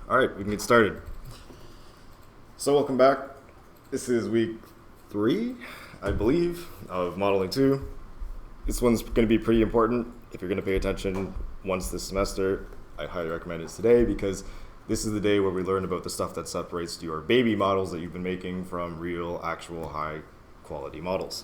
All right, we can get started. So welcome back. This is week 3, I believe, of Modeling 2. This one's going to be pretty important. If you're going to pay attention once this semester, I highly recommend it today because this is the day where we learn about the stuff that separates your baby models that you've been making from real, actual, high-quality models.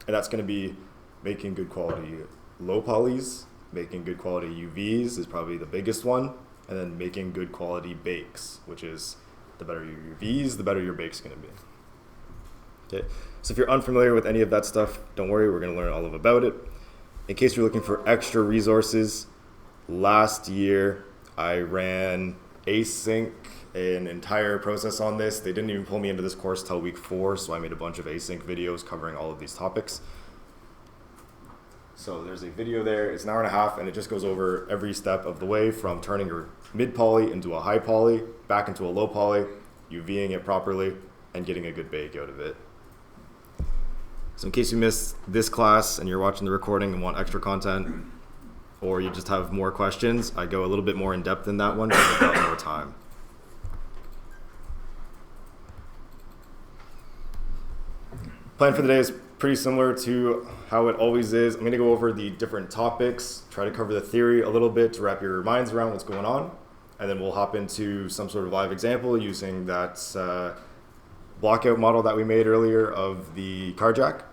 And that's going to be making good quality low polys, making good quality UVs is probably the biggest one, and then making good quality bakes, which is the better your UVs, the better your bake's going to be. Okay, so if you're unfamiliar with any of that stuff, don't worry, we're going to learn all about it. In case you're looking for extra resources, last year I ran async, an entire process on this. They didn't even pull me into this course till week 4, so I made a bunch of async videos covering all of these topics. So there's a video there, it's an hour and a half, and it just goes over every step of the way from turning your mid poly into a high poly, back into a low poly, UVing it properly, and getting a good bake out of it. So in case you missed this class and you're watching the recording and want extra content, or you just have more questions, I go a little bit more in depth in that one because I've got more time. Plan for the day is pretty similar to how it always is. I'm going to go over the different topics, try to cover the theory a little bit to wrap your minds around what's going on, and then we'll hop into some sort of live example using that blockout model that we made earlier of the car jack.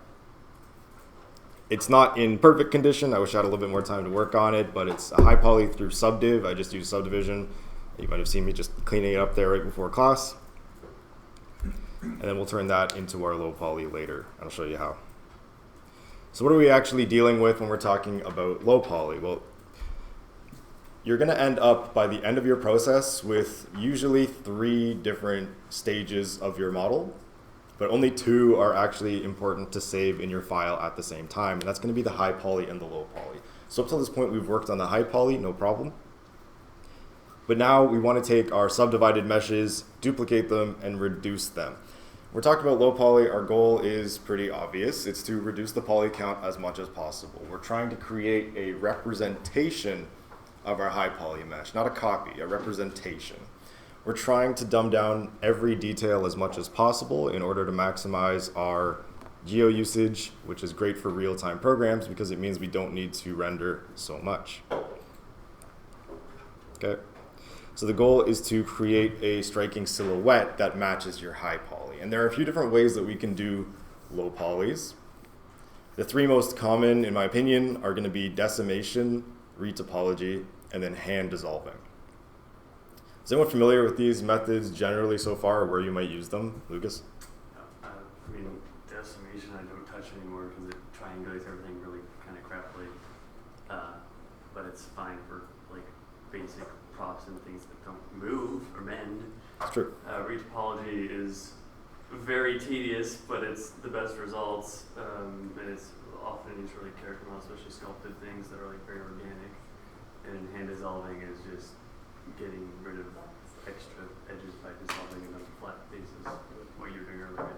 It's not in perfect condition. I wish I had a little bit more time to work on it, but it's a high poly through subdiv. I just used subdivision. You might have seen me just cleaning it up there right before class. And then we'll turn that into our low poly later. I'll show you how. So what are we actually dealing with when we're talking about low poly? Well, you're going to end up by the end of your process with usually 3 different stages of your model, but only 2 are actually important to save in your file at the same time, and that's going to be the high poly and the low poly. So up to this point, we've worked on the high poly, no problem. But now we want to take our subdivided meshes, duplicate them, and reduce them. We're talking about low poly. Our goal is pretty obvious. It's to reduce the poly count as much as possible. We're trying to create a representation of our high poly mesh, not a copy, a representation. We're trying to dumb down every detail as much as possible in order to maximize our geo usage, which is great for real-time programs because it means we don't need to render so much. Okay. So the goal is to create a striking silhouette that matches your high poly. And there are a few different ways that we can do low polys. The 3 most common, in my opinion, are going to be decimation, retopology, and then hand dissolving. Is anyone familiar with these methods generally so far, or where you might use them? Lucas? I mean, decimation I don't touch anymore because it triangulates everything really kind of crappily. But it's fine for like basic props and things that don't move or bend. It's true. Retopology is very tedious, but it's the best results, and it's often used for like character models, especially sculpted things that are like very organic. And hand dissolving is just getting rid of extra edges by dissolving them on flat faces, what you were doing earlier.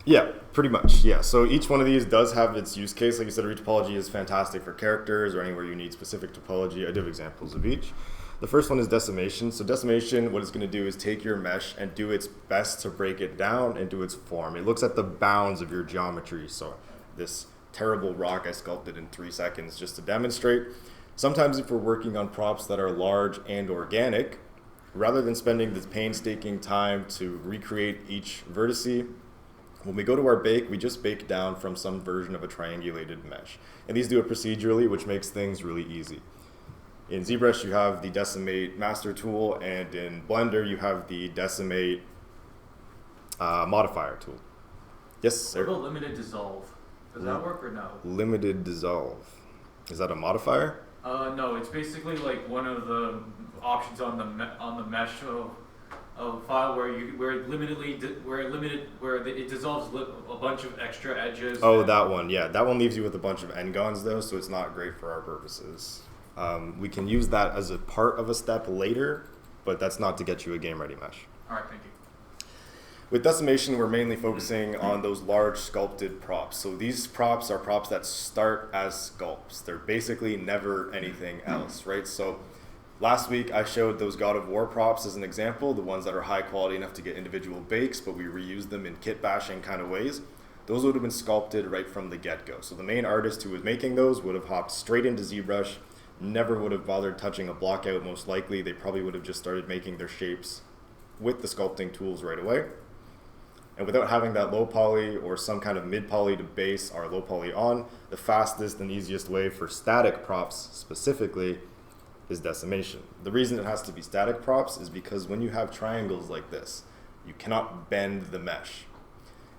Yeah, pretty much. Yeah. So each one of these does have its use case. Like you said, retopology is fantastic for characters or anywhere you need specific topology. I do have examples of each. The first one is decimation. So decimation, what it's going to do is take your mesh and do its best to break it down into its form. It looks at the bounds of your geometry. So this terrible rock I sculpted in 3 seconds just to demonstrate. Sometimes if we're working on props that are large and organic, rather than spending this painstaking time to recreate each vertice, when we go to our bake, we just bake down from some version of a triangulated mesh. And these do it procedurally, which makes things really easy. In ZBrush, you have the Decimate Master tool, and in Blender, you have the Decimate Modifier tool. Yes, sir? What about limited dissolve? Does that work or no? Limited dissolve. Is that a modifier? No, it's basically like one of the options on the mesh of file where it dissolves a bunch of extra edges. Oh, that one. Yeah, that one leaves you with a bunch of n-gons though, so it's not great for our purposes. We can use that as a part of a step later, but that's not to get you a game-ready mesh. All right, thank you. With decimation, we're mainly focusing on those large sculpted props. So these props are props that start as sculpts. They're basically never anything else, right? So Last week, I showed those God of War props as an example, the ones that are high quality enough to get individual bakes, but we reuse them in kit bashing kind of ways. Those would have been sculpted right from the get-go. So the main artist who was making those would have hopped straight into ZBrush, never would have bothered touching a block out most likely. They probably would have just started making their shapes with the sculpting tools right away. And without having that low poly or some kind of mid poly to base our low poly on, the fastest and easiest way for static props specifically is decimation. The reason it has to be static props is because when you have triangles like this, you cannot bend the mesh.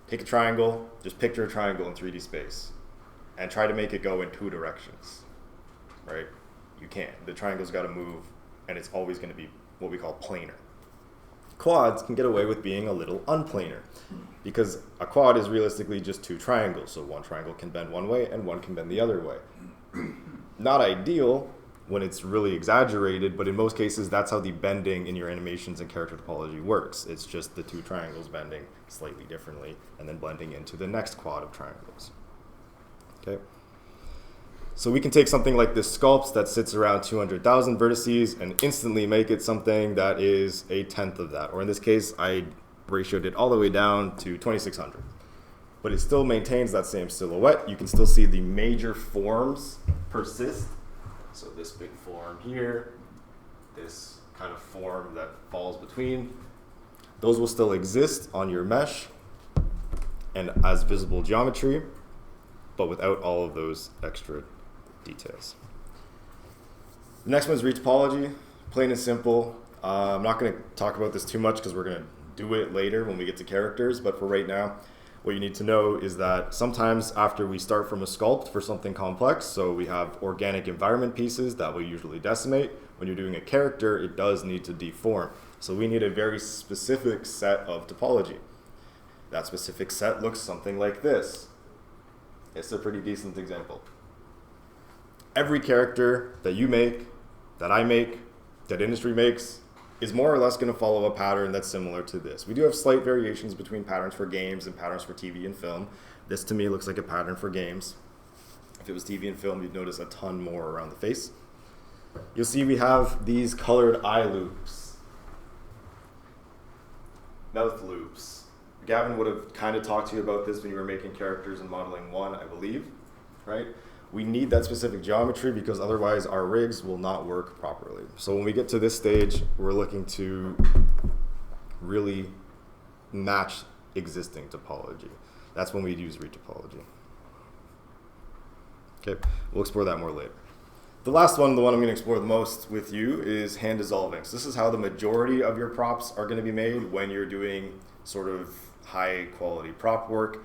Take a triangle, just picture a triangle in 3D space, and try to make it go in two directions, right? You can't. The triangle's got to move, and it's always going to be what we call planar. Quads can get away with being a little unplanar, because a quad is realistically just two triangles, so one triangle can bend one way and one can bend the other way. Not ideal when it's really exaggerated, but in most cases that's how the bending in your animations and character topology works. It's just the two triangles bending slightly differently and then blending into the next quad of triangles. Okay. So we can take something like this sculpt that sits around 200,000 vertices and instantly make it something that is a tenth of that. Or in this case, I ratioed it all the way down to 2600. But it still maintains that same silhouette. You can still see the major forms persist. So this big form here, this kind of form that falls between, those will still exist on your mesh and as visible geometry, but without all of those extra details. The next one is retopology, plain and simple. I'm not going to talk about this too much because we're going to do it later when we get to characters, but for right now, what you need to know is that sometimes after we start from a sculpt for something complex, so we have organic environment pieces that we usually decimate, when you're doing a character, it does need to deform. So we need a very specific set of topology. That specific set looks something like this. It's a pretty decent example. Every character that you make, that I make, that industry makes, is more or less going to follow a pattern that's similar to this. We do have slight variations between patterns for games and patterns for TV and film. This to me looks like a pattern for games. If it was TV and film, you'd notice a ton more around the face. You'll see we have these colored eye loops, mouth loops. Gavin would have kind of talked to you about this when you were making characters in Modeling 1, I believe, right? We need that specific geometry because otherwise our rigs will not work properly. So when we get to this stage, we're looking to really match existing topology. That's when we'd use retopology. Okay, we'll explore that more later. The last one, the one I'm going to explore the most with you, is hand dissolving. So this is how the majority of your props are going to be made when you're doing sort of high quality prop work.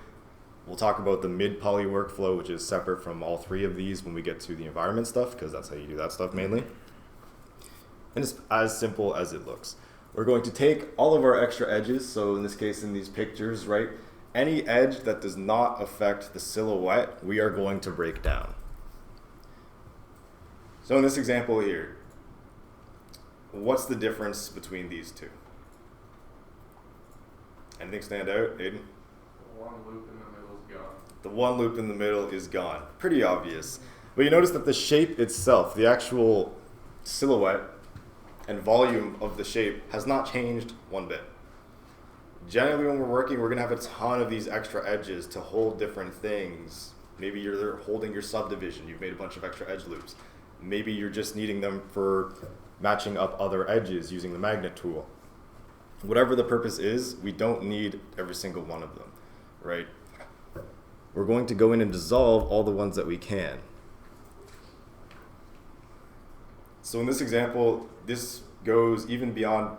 We'll talk about the mid-poly workflow, which is separate from all three of these when we get to the environment stuff, because that's how you do that stuff mainly. And it's as simple as it looks. We're going to take all of our extra edges, so in this case in these pictures, right, any edge that does not affect the silhouette, we are going to break down. So in this example here, what's the difference between these two? Anything stand out, Aiden? One loop in the middle is gone. The one loop in the middle is gone. Pretty obvious. But you notice that the shape itself, the actual silhouette and volume of the shape has not changed one bit. Generally when we're working, we're gonna have a ton of these extra edges to hold different things. Maybe you're holding your subdivision, you've made a bunch of extra edge loops. Maybe you're just needing them for matching up other edges using the magnet tool. Whatever the purpose is, we don't need every single one of them, right? We're going to go in and dissolve all the ones that we can. So in this example, this goes even beyond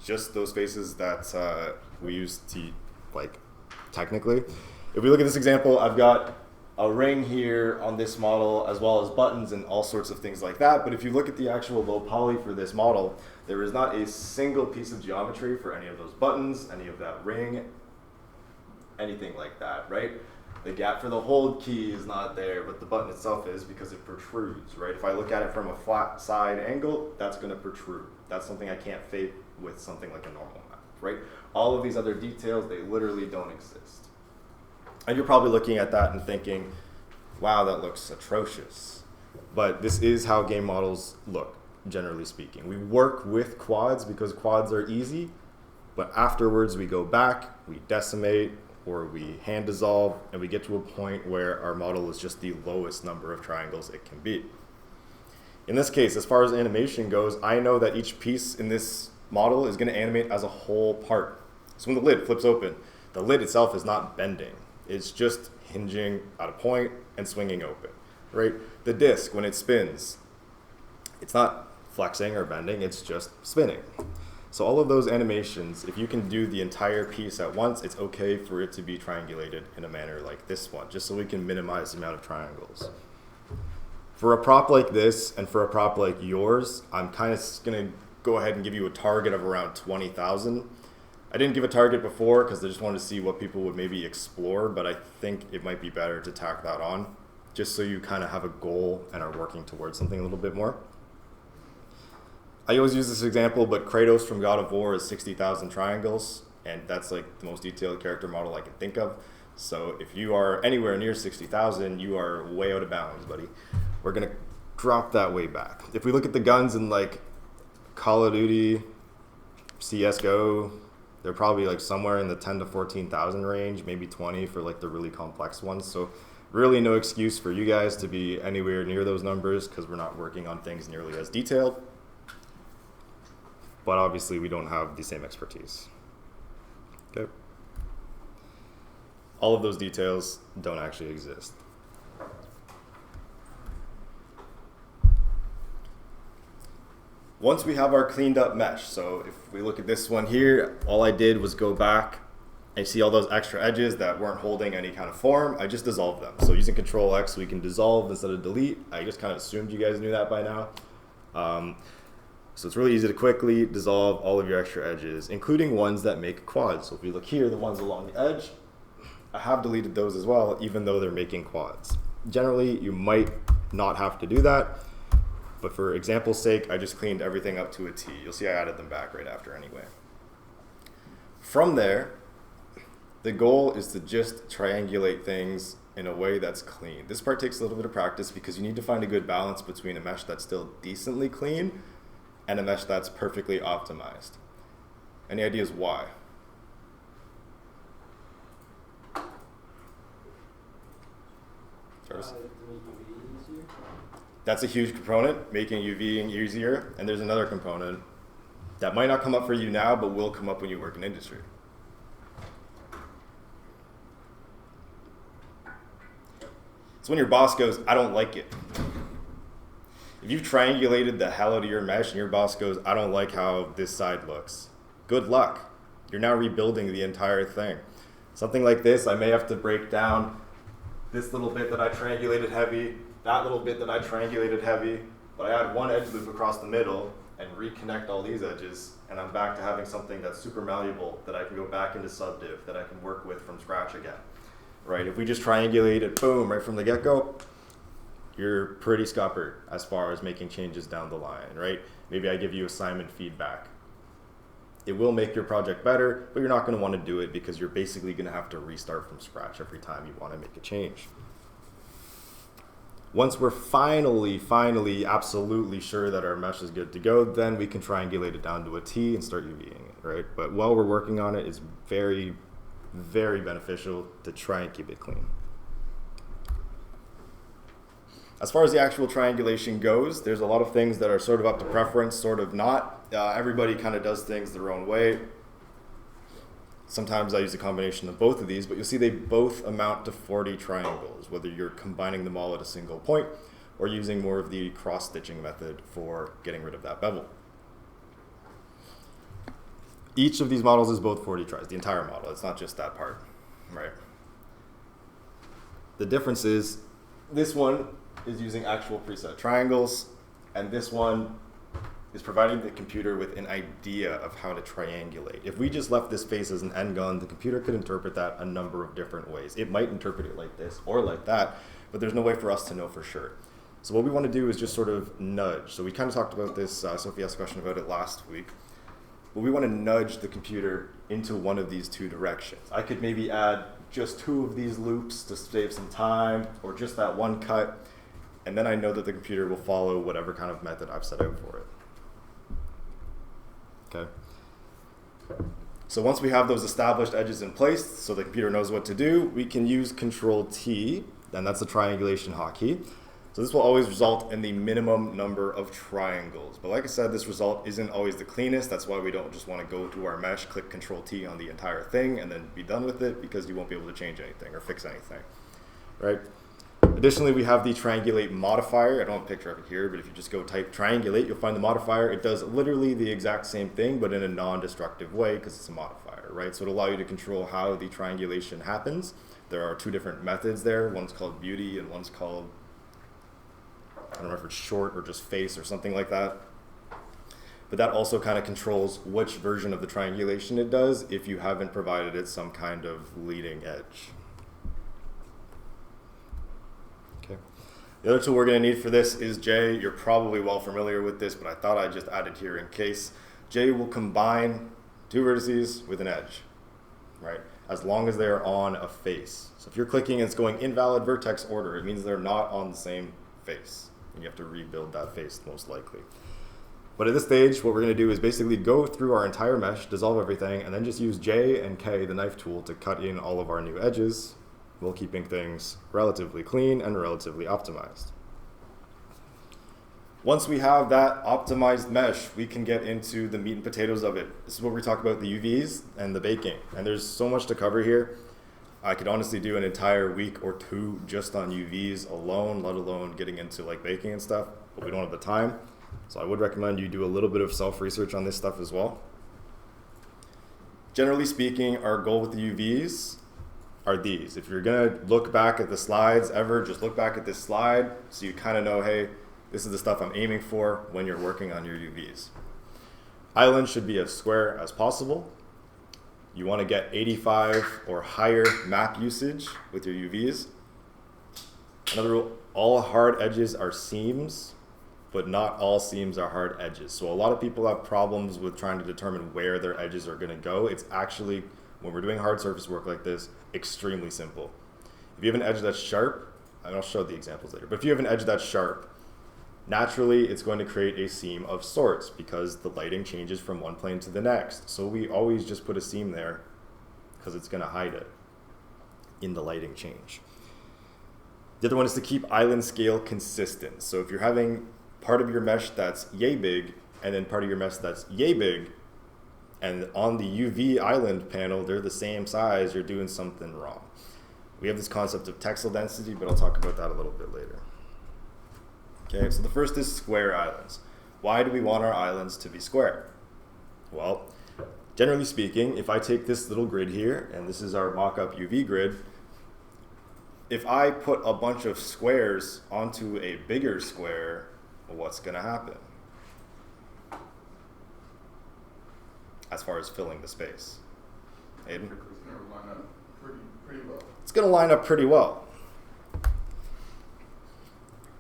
just those faces that we use to, like, technically. If we look at this example, I've got a ring here on this model as well as buttons and all sorts of things like that. But if you look at the actual low poly for this model, there is not a single piece of geometry for any of those buttons, any of that ring, anything like that, right? The gap for the hold key is not there, but the button itself is because it protrudes, right? If I look at it from a flat side angle, that's going to protrude. That's something I can't fake with something like a normal map, right? All of these other details, they literally don't exist. And you're probably looking at that and thinking, wow, that looks atrocious. But this is how game models look. generally speaking. We work with quads because quads are easy, but afterwards we go back, we decimate, or we hand dissolve, and we get to a point where our model is just the lowest number of triangles it can be. In this case, as far as animation goes, I know that each piece in this model is going to animate as a whole part. So when the lid flips open, the lid itself is not bending. It's just hinging at a point and swinging open, right? The disc, when it spins, it's not flexing or bending, it's just spinning. So all of those animations, if you can do the entire piece at once, it's okay for it to be triangulated in a manner like this one, just so we can minimize the amount of triangles. For a prop like this and for a prop like yours, I'm kind of going to go ahead and give you a target of around 20,000. I didn't give a target before because I just wanted to see what people would maybe explore, but I think it might be better to tack that on, just so you kind of have a goal and are working towards something a little bit more. I always use this example, but Kratos from God of War is 60,000 triangles, and that's like the most detailed character model I can think of. So if you are anywhere near 60,000, you are way out of bounds, buddy. We're gonna drop that way back. If we look at the guns in like Call of Duty, CSGO, they're probably like somewhere in the 10 to 14,000 range, maybe 20 for like the really complex ones. So really no excuse for you guys to be anywhere near those numbers because we're not working on things nearly as detailed. But obviously we don't have the same expertise. Okay. All of those details don't actually exist. Once we have our cleaned up mesh, so if we look at this one here, all I did was go back and see all those extra edges that weren't holding any kind of form. I just dissolved them. So using Control X, we can dissolve instead of delete. I just kind of assumed you guys knew that by now. So it's really easy to quickly dissolve all of your extra edges, including ones that make quads. So if we look here, the ones along the edge, I have deleted those as well, even though they're making quads. Generally, you might not have to do that, but for example's sake, I just cleaned everything up to a T. You'll see I added them back right after anyway. From there, the goal is to just triangulate things in a way that's clean. This part takes a little bit of practice because you need to find a good balance between a mesh that's still decently clean and a mesh that's perfectly optimized. Any ideas why? That's a huge component, making UVing easier. And there's another component that might not come up for you now, but will come up when you work in industry. It's when your boss goes, I don't like it. If you've triangulated the hell out of your mesh and your boss goes, I don't like how this side looks, good luck. You're now rebuilding the entire thing. Something like this, I may have to break down this little bit that I triangulated heavy, that little bit that I triangulated heavy, but I add one edge loop across the middle and reconnect all these edges, and I'm back to having something that's super malleable that I can go back into subdiv, that I can work with from scratch again, right? If we just triangulate it, boom, right from the get-go, you're pretty scuppered as far as making changes down the line, right? Maybe I give you assignment feedback. It will make your project better, but you're not gonna wanna do it because you're basically gonna have to restart from scratch every time you wanna make a change. Once we're finally absolutely sure that our mesh is good to go, then we can triangulate it down to a T and start UVing it, right? But while we're working on it, it's very, very beneficial to try and keep it clean. As far as the actual triangulation goes, there's a lot of things that are sort of up to preference, sort of not. Everybody kind of does things their own way. Sometimes I use a combination of both of these, but you'll see they both amount to 40 triangles, whether you're combining them all at a single point or using more of the cross-stitching method for getting rid of that bevel. Each of these models is both 40 tries, the entire model. It's not just that part, right? The difference is this one is using actual preset triangles, and this one is providing the computer with an idea of how to triangulate. If we just left this face as an end gun, the computer could interpret that a number of different ways. It might interpret it like this or like that, but there's no way for us to know for sure. So what we want to do is just sort of nudge. So we kind of talked about this, Sophie asked a question about it last week. But we want to nudge the computer into one of these two directions. I could maybe add just 2 of these loops to save some time, or just that one cut, and then I know that the computer will follow whatever kind of method I've set out for it. Okay. So once we have those established edges in place, so the computer knows what to do, we can use Control T, and that's the triangulation hotkey. So this will always result in the minimum number of triangles. But like I said, this result isn't always the cleanest. That's why we don't just want to go to our mesh, click Control T on the entire thing, and then be done with it, because you won't be able to change anything or fix anything, right? Additionally, we have the triangulate modifier. I don't have a picture of it here, but if you just go type triangulate, you'll find the modifier. It does literally the exact same thing, but in a non-destructive way, because it's a modifier, right? So it'll allow you to control how the triangulation happens. There are 2 different methods there. One's called beauty and one's called, I don't know if it's short or just face or something like that. But that also kind of controls which version of the triangulation it does if you haven't provided it some kind of leading edge. The other tool we're going to need for this is J. You're probably well familiar with this, but I thought I'd just add it here in case. J will combine 2 vertices with an edge, right? As long as they're on a face. So if you're clicking and it's going invalid vertex order, it means they're not on the same face. And you have to rebuild that face most likely. But at this stage, what we're going to do is basically go through our entire mesh, dissolve everything, and then just use J and K, the knife tool, to cut in all of our new edges, while keeping things relatively clean and relatively optimized. Once we have that optimized mesh, we can get into the meat and potatoes of it. This is where we talk about the UVs and the baking. And there's so much to cover here. I could honestly do an entire week or 2 just on UVs alone, let alone getting into like baking and stuff, but we don't have the time. So I would recommend you do a little bit of self-research on this stuff as well. Generally speaking, our goal with the UVs are these. If you're gonna look back at the slides ever, just look back at this slide so you kind of know, hey, this is the stuff I'm aiming for when you're working on your UVs. Island should be as square as possible. You want to get 85 or higher map usage with your UVs. Another rule, all hard edges are seams, but not all seams are hard edges. So a lot of people have problems with trying to determine where their edges are going to go. It's actually, when we're doing hard surface work like this, extremely simple. If you have an edge that's sharp, and I'll show the examples later, but if you have an edge that's sharp, naturally it's going to create a seam of sorts because the lighting changes from one plane to the next. So we always just put a seam there because it's going to hide it in the lighting change. The other one is to keep island scale consistent. So if you're having part of your mesh that's yay big and then part of your mesh that's yay big, and on the UV island panel, they're the same size, you're doing something wrong. We have this concept of texel density, but I'll talk about that a little bit later. Okay, so the first is square islands. Why do we want our islands to be square? Well, generally speaking, if I take this little grid here, and this is our mock-up UV grid, if I put a bunch of squares onto a bigger square, what's going to happen? As far as filling the space. Aiden? It's going to line up pretty well. It's going to line up pretty well.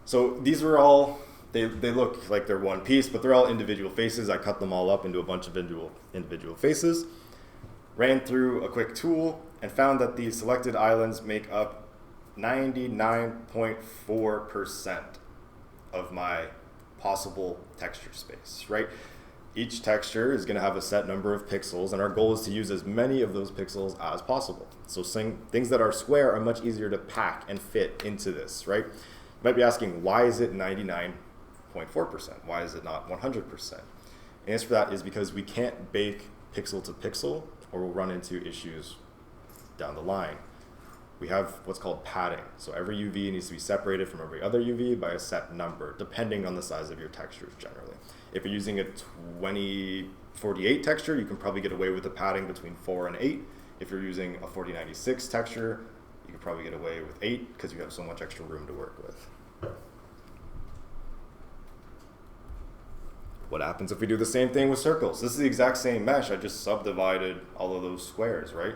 So these are all, they look like they're one piece, but they're all individual faces. I cut them all up into a bunch of individual faces, ran through a quick tool, and found that the selected islands make up 99.4% of my possible texture space, right? Each texture is going to have a set number of pixels, and our goal is to use as many of those pixels as possible. So things that are square are much easier to pack and fit into this, right? You might be asking, why is it 99.4%? Why is it not 100%? The answer for that is because we can't bake pixel to pixel, or we'll run into issues down the line. We have what's called padding. So every UV needs to be separated from every other UV by a set number, depending on the size of your textures generally. If you're using a 2048 texture, you can probably get away with a padding between 4 and 8. If you're using a 4096 texture, you could probably get away with 8 because you have so much extra room to work with. What happens if we do the same thing with circles? This is the exact same mesh. I just subdivided all of those squares, right?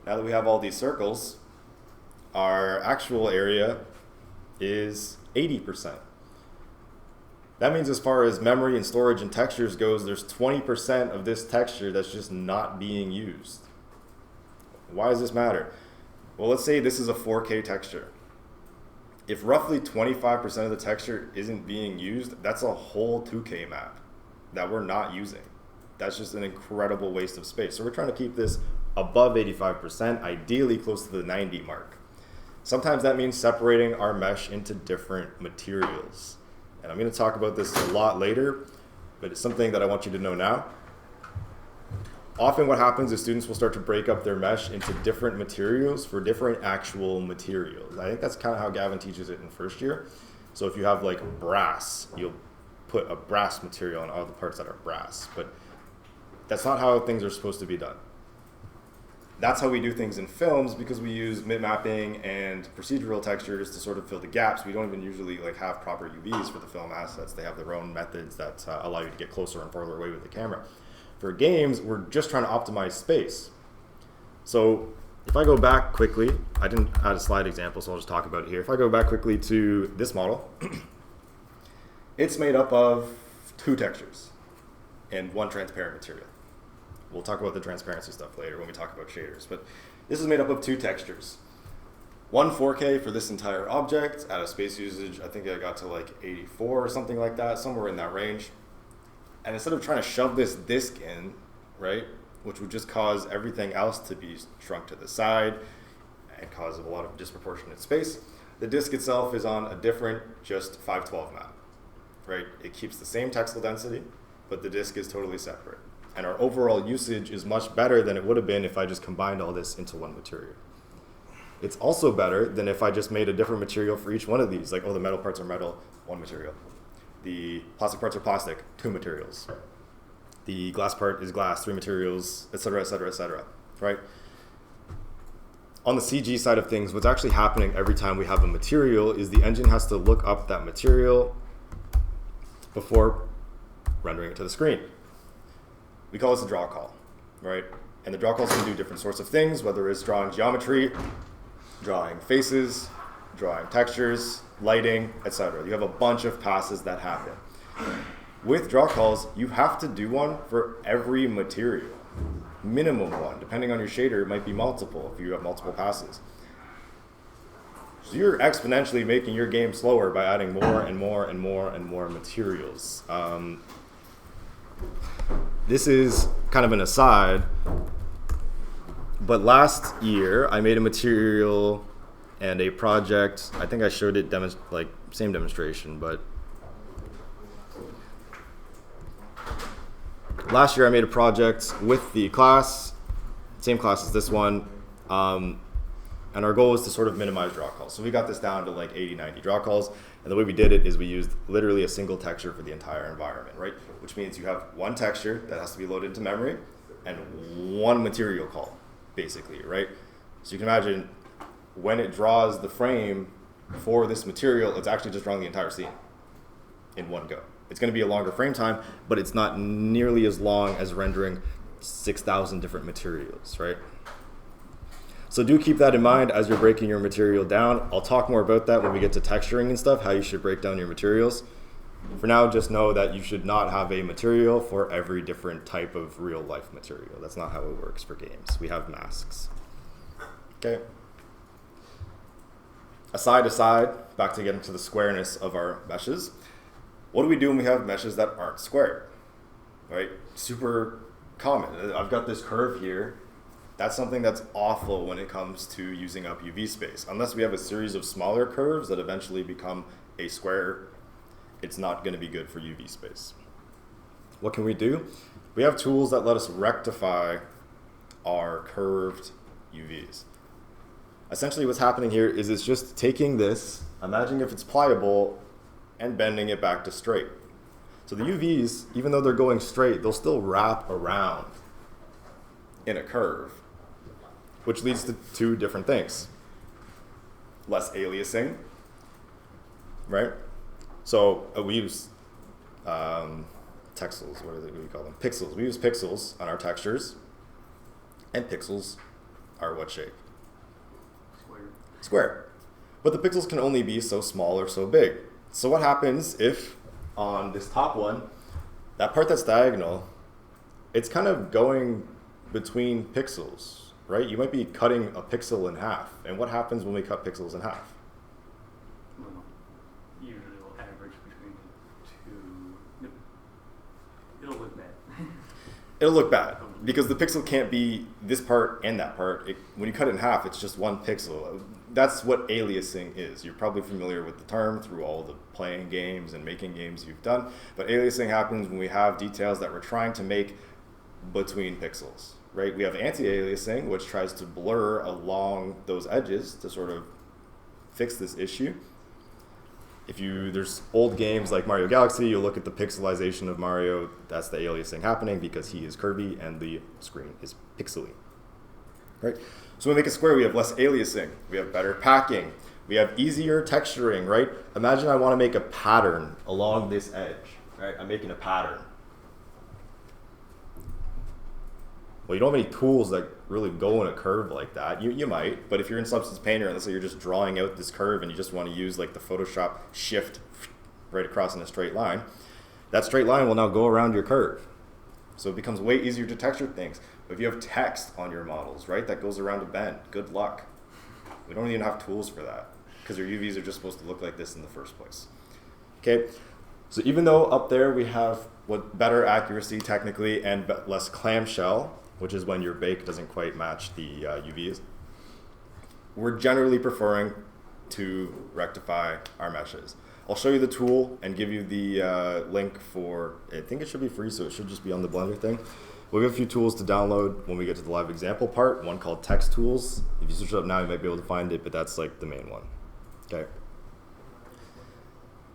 Now that we have all these circles, our actual area is 80%. That means as far as memory and storage and textures goes, there's 20% of this texture that's just not being used. Why does this matter? Well, let's say this is a 4K texture. If roughly 25% of the texture isn't being used, that's a whole 2K map that we're not using. That's just an incredible waste of space. So we're trying to keep this above 85%, ideally close to the 90 mark. Sometimes that means separating our mesh into different materials. And I'm going to talk about this a lot later, but it's something that I want you to know now. Often what happens is students will start to break up their mesh into different materials for different actual materials. I think that's kind of how Gavin teaches it in first year. So if you have like brass, you'll put a brass material on all the parts that are brass, but that's not how things are supposed to be done. That's how we do things in films, because we use mid-mapping and procedural textures to sort of fill the gaps. We don't even usually like have proper UVs for the film assets. They have their own methods that allow you to get closer and farther away with the camera. For games, we're just trying to optimize space. So if I go back quickly, I didn't add a slide example, so I'll just talk about it here. If I go back quickly to this model, it's made up of 2 textures and 1 transparent material. We'll talk about the transparency stuff later when we talk about shaders, but this is made up of 2 textures. 1 4K for this entire object at a space usage, I think I got to like 84 or something like that, somewhere in that range. And instead of trying to shove this disk in, right, which would just cause everything else to be shrunk to the side and cause a lot of disproportionate space, the disk itself is on a different, just 512 map, right? It keeps the same textile density, but the disk is totally separate. And our overall usage is much better than it would have been if I just combined all this into one material. It's also better than if I just made a different material for each one of these, like, oh, the metal parts are metal, 1 material. The plastic parts are plastic, 2 materials. The glass part is glass, 3 materials, et cetera, et cetera, et cetera, right? On the CG side of things, what's actually happening every time we have a material is the engine has to look up that material before rendering it to the screen. We call this a draw call, right? And the draw calls can do different sorts of things, whether it's drawing geometry, drawing faces, drawing textures, lighting, etc. You have a bunch of passes that happen. With draw calls, you have to do one for every material. Minimum 1. Depending on your shader, it might be multiple if you have multiple passes. So you're exponentially making your game slower by adding more and more and more and more materials. This is kind of an aside, but last year I made a material and a project. I think I showed it same demonstration, but last year I made a project with the class, same class as this one, and our goal was to sort of minimize draw calls. So we got this down to like 80, 90 draw calls, and the way we did it is we used literally a single texture for the entire environment, right? Which means you have 1 texture that has to be loaded into memory and 1 material call, basically, right? So you can imagine when it draws the frame for this material, it's actually just drawing the entire scene in one go. It's going to be a longer frame time, but it's not nearly as long as rendering 6,000 different materials, right? So do keep that in mind as you're breaking your material down. I'll talk more about that when we get to texturing and stuff, how you should break down your materials. For now, just know that you should not have a material for every different type of real life material. That's not how it works for games. We have masks. Okay. Aside, back to getting to the squareness of our meshes. What do we do when we have meshes that aren't square? Right? Super common. I've got this curve here. That's something that's awful when it comes to using up UV space. Unless we have a series of smaller curves that eventually become a square, it's not going to be good for UV space. What can we do? We have tools that let us rectify our curved UVs. Essentially what's happening here is it's just taking this, imagine if it's pliable, and bending it back to straight. So the UVs, even though they're going straight, they'll still wrap around in a curve, which leads to 2 different things. Less aliasing, right? So we use texels, what do we call them? Pixels. We use pixels on our textures, and pixels are what shape? Square. But the pixels can only be so small or so big. So what happens if on this top one, that part that's diagonal, it's kind of going between pixels, right? You might be cutting a pixel in half. And what happens when we cut pixels in half? Well, usually we'll average between the 2. It'll look bad. It'll look bad because the pixel can't be this part and that part. When you cut it in half, it's just one pixel. That's what aliasing is. You're probably familiar with the term through all the playing games and making games you've done. But aliasing happens when we have details that we're trying to make between pixels, right? We have anti-aliasing, which tries to blur along those edges to sort of fix this issue. There's old games like Mario Galaxy, you look at the pixelization of Mario, that's the aliasing happening because he is Kirby and the screen is pixely, right? So when we make a square, we have less aliasing, we have better packing, we have easier texturing, right? Imagine I want to make a pattern along this edge, right? I'm making a pattern. Well, you don't have any tools that really go in a curve like that. You might, but if you're in Substance Painter, and let's say you're just drawing out this curve and you just want to use like the Photoshop shift right across in a straight line, that straight line will now go around your curve. So it becomes way easier to texture things. But if you have text on your models, right, that goes around a bend, good luck. We don't even have tools for that because your UVs are just supposed to look like this in the first place. Okay, so even though up there we have better accuracy technically and less clamshell, which is when your bake doesn't quite match the UVs, we're generally preferring to rectify our meshes. I'll show you the tool and give you the link for, I think it should be free, so it should just be on the Blender thing. We'll have a few tools to download when we get to the live example part, one called Text Tools. If you search it up now, you might be able to find it, but that's like the main one. Okay.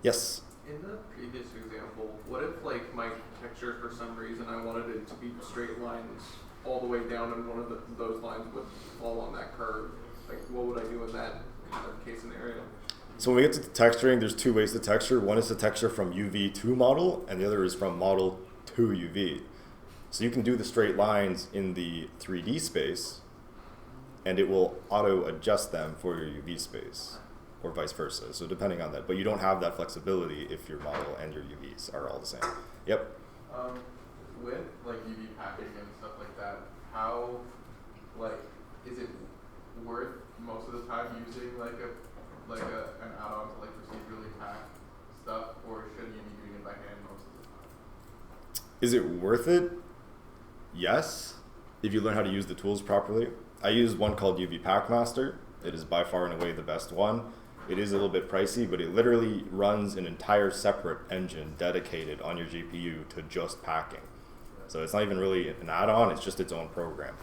Yes? In the previous example, what if like my texture for some reason I wanted it to be straight lines all the way down and one of those lines would fall on that curve? Like what would I do in that kind of case scenario? So when we get to the texturing, there's two ways to texture. One is to texture from UV to model, and the other is from model to UV. So you can do the straight lines in the 3D space, and it will auto-adjust them for your UV space, or vice versa. So depending on that. But you don't have that flexibility if your model and your UVs are all the same. Yep. With like UV packing and stuff like that, how is it worth most of the time using an add-on to like procedurally pack stuff, or shouldn't you be doing it by hand most of the time? Is it worth it? Yes, if you learn how to use the tools properly. I use one called UV Pack Master. It is by far and away the best one. It is a little bit pricey, but it literally runs an entire separate engine dedicated on your GPU to just packing. So it's not even really an add-on, it's just its own program.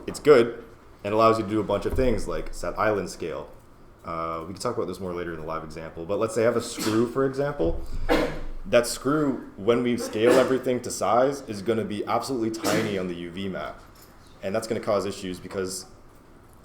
It's good and allows you to do a bunch of things like set island scale. We can talk about this more later in the live example, but let's say I have a screw, for example. That screw, when we scale everything to size, is going to be absolutely tiny on the UV map. And that's going to cause issues because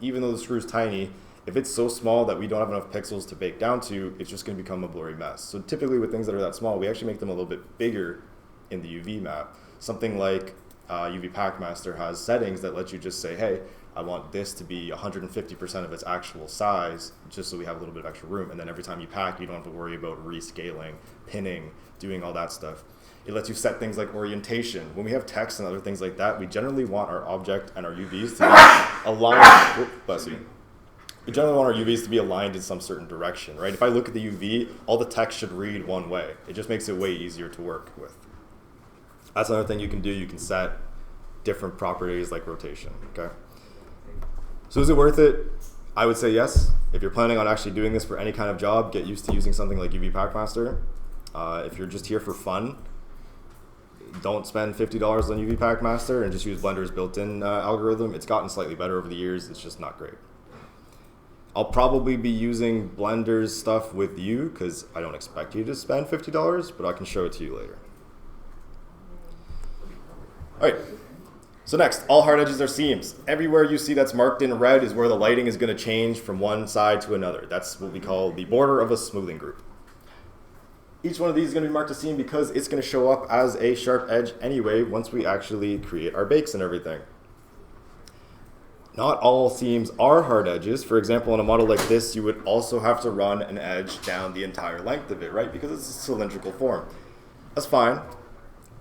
even though the screw is tiny, if it's so small that we don't have enough pixels to bake down to, it's just going to become a blurry mess. So typically with things that are that small, we actually make them a little bit bigger in the UV map. Something like UV Pack Master has settings that let you just say, hey, I want this to be 150% of its actual size, just so we have a little bit of extra room. And then every time you pack, you don't have to worry about rescaling, pinning, doing all that stuff. It lets you set things like orientation. When we have text and other things like that, we generally want our object and our UVs to be aligned. Bless you. We generally want our UVs to be aligned in some certain direction, right? If I look at the UV, all the text should read one way. It just makes it way easier to work with. That's another thing you can do. You can set different properties like rotation, okay? So is it worth it? I would say yes. If you're planning on actually doing this for any kind of job, get used to using something like UV Pack Master. If you're just here for fun, don't spend $50 on UV Pack Master and just use Blender's built-in algorithm. It's gotten slightly better over the years. It's just not great. I'll probably be using Blender's stuff with you because I don't expect you to spend $50, but I can show it to you later. All right. So next, all hard edges are seams. Everywhere you see that's marked in red is where the lighting is going to change from one side to another. That's what we call the border of a smoothing group. Each one of these is going to be marked a seam because it's going to show up as a sharp edge anyway once we actually create our bakes and everything. Not all seams are hard edges. For example, on a model like this, you would also have to run an edge down the entire length of it, right? Because it's a cylindrical form. That's fine.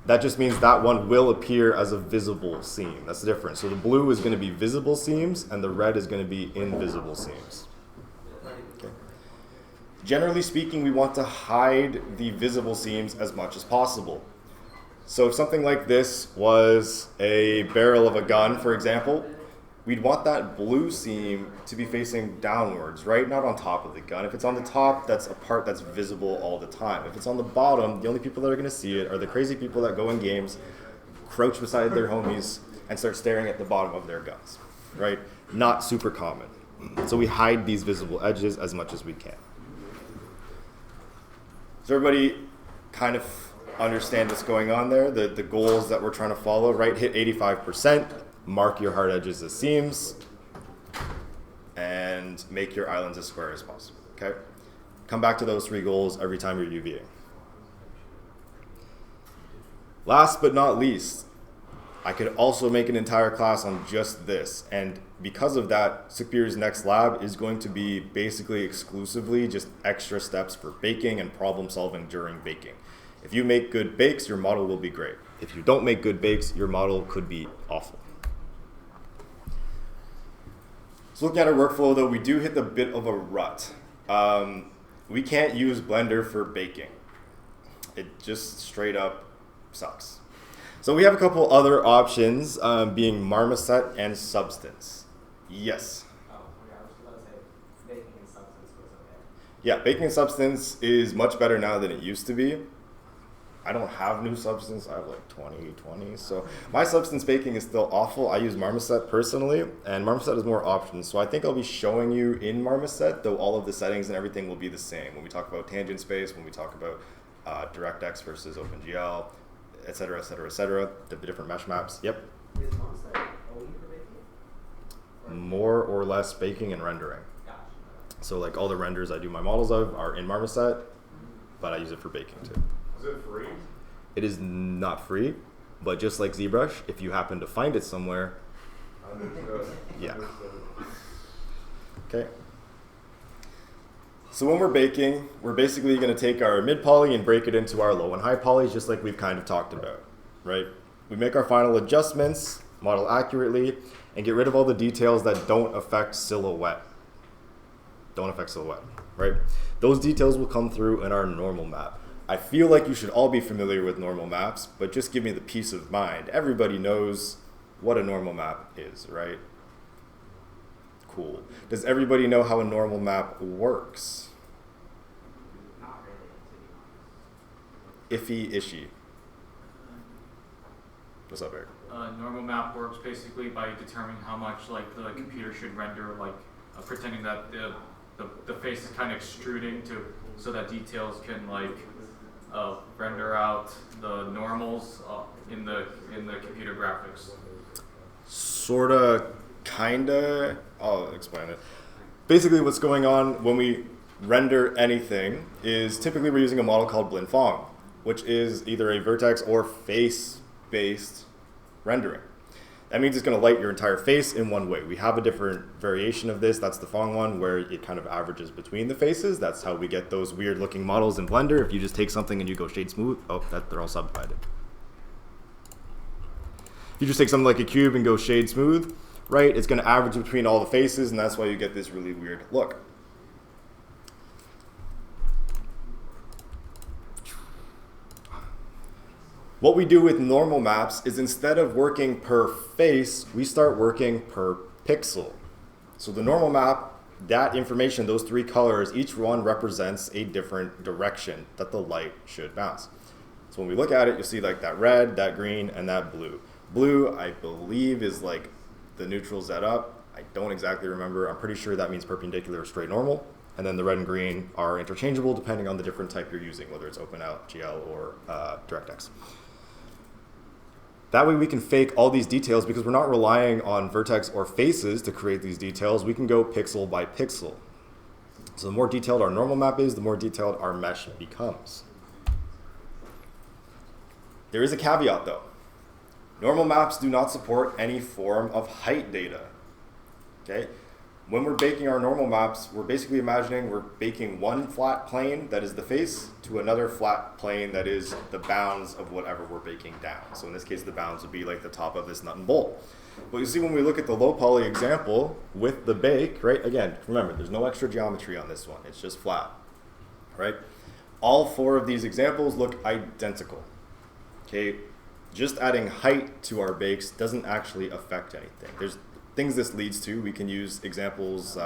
That just means that one will appear as a visible seam. That's the difference. So the blue is going to be visible seams, and the red is going to be invisible seams. Okay. Generally speaking, we want to hide the visible seams as much as possible. So if something like this was a barrel of a gun, for example, we'd want that blue seam to be facing downwards, right? Not on top of the gun. If it's on the top, that's a part that's visible all the time. If it's on the bottom, the only people that are going to see it are the crazy people that go in games, crouch beside their homies, and start staring at the bottom of their guns, right? Not super common. So we hide these visible edges as much as we can. Does everybody kind of understand what's going on there? The goals that we're trying to follow, right? Hit 85%, mark your hard edges as seams, and make your islands as square as possible, okay? Come back to those 3 goals every time you're UVing. Last but not least, I could also make an entire class on just this, and because of that, Superior's next lab is going to be basically exclusively just extra steps for baking and problem solving during baking. If you make good bakes, your model will be great. If you don't make good bakes, your model could be awful. So looking at our workflow though, we do hit the bit of a rut. We can't use Blender for baking. It just straight up sucks. So we have a couple other options, being Marmoset and Substance. Yes? Oh, okay, I was about to say baking and substance was okay. Yeah, Baking and Substance is much better now than it used to be. I don't have new Substance, I have like 2020, so my Substance baking is still awful. I use Marmoset personally, and Marmoset has more options, so I think I'll be showing you in Marmoset, though all of the settings and everything will be the same. When we talk about tangent space, when we talk about DirectX versus OpenGL, et cetera, et cetera, et cetera, the different mesh maps. Yep. Is Monster only for baking? More or less baking and rendering. Gotcha. So like all the renders I do my models of are in Marmoset, but I use it for baking too. Is it free? It is not free, but just like ZBrush, if you happen to find it somewhere, yeah. Okay. So when we're baking, we're basically going to take our mid poly and break it into our low and high polys, just like we've kind of talked about, right? We make our final adjustments, model accurately, and get rid of all the details that don't affect silhouette. Don't affect silhouette, right? Those details will come through in our normal map. I feel like you should all be familiar with normal maps, but just give me the peace of mind. Everybody knows what a normal map is, right? Cool. Does everybody know how a normal map works? Not really, to be honest. Iffy, ishy. What's up, Eric? Normal map works basically by determining how much like the computer should render, like pretending that the face is kind of extruding to so that details can like render out the normals in the computer graphics. Sorta, kinda. I'll explain it. Basically, what's going on when we render anything is typically we're using a model called Blinn-Phong, which is either a vertex or face-based rendering. That means it's going to light your entire face in one way. We have a different variation of this. That's the Phong one, where it kind of averages between the faces. That's how we get those weird-looking models in Blender. If you just take something and you go shade smooth, they're all subdivided. If you just take something like a cube and go shade smooth, right, it's going to average between all the faces, and that's why you get this really weird look. What we do with normal maps is instead of working per face, we start working per pixel. So the normal map, that information, those 3 colors, each one represents a different direction that the light should bounce. So when we look at it, you'll see like that red, that green, and that blue. Blue, I believe, is like the neutral Z up. I don't exactly remember. I'm pretty sure that means perpendicular or straight normal. And then the red and green are interchangeable depending on the different type you're using, whether it's OpenGL or DirectX. That way we can fake all these details because we're not relying on vertex or faces to create these details. We can go pixel by pixel. So the more detailed our normal map is, the more detailed our mesh becomes. There is a caveat though. Normal maps do not support any form of height data. Okay? When we're baking our normal maps, we're basically imagining we're baking one flat plane that is the face to another flat plane that is the bounds of whatever we're baking down. So in this case, the bounds would be like the top of this nut and bolt. But you see when we look at the low poly example with the bake, right? Again, remember, there's no extra geometry on this one. It's just flat, right? All 4 of these examples look identical. Okay, just adding height to our bakes doesn't actually affect anything. There's things this leads to. We can use examples,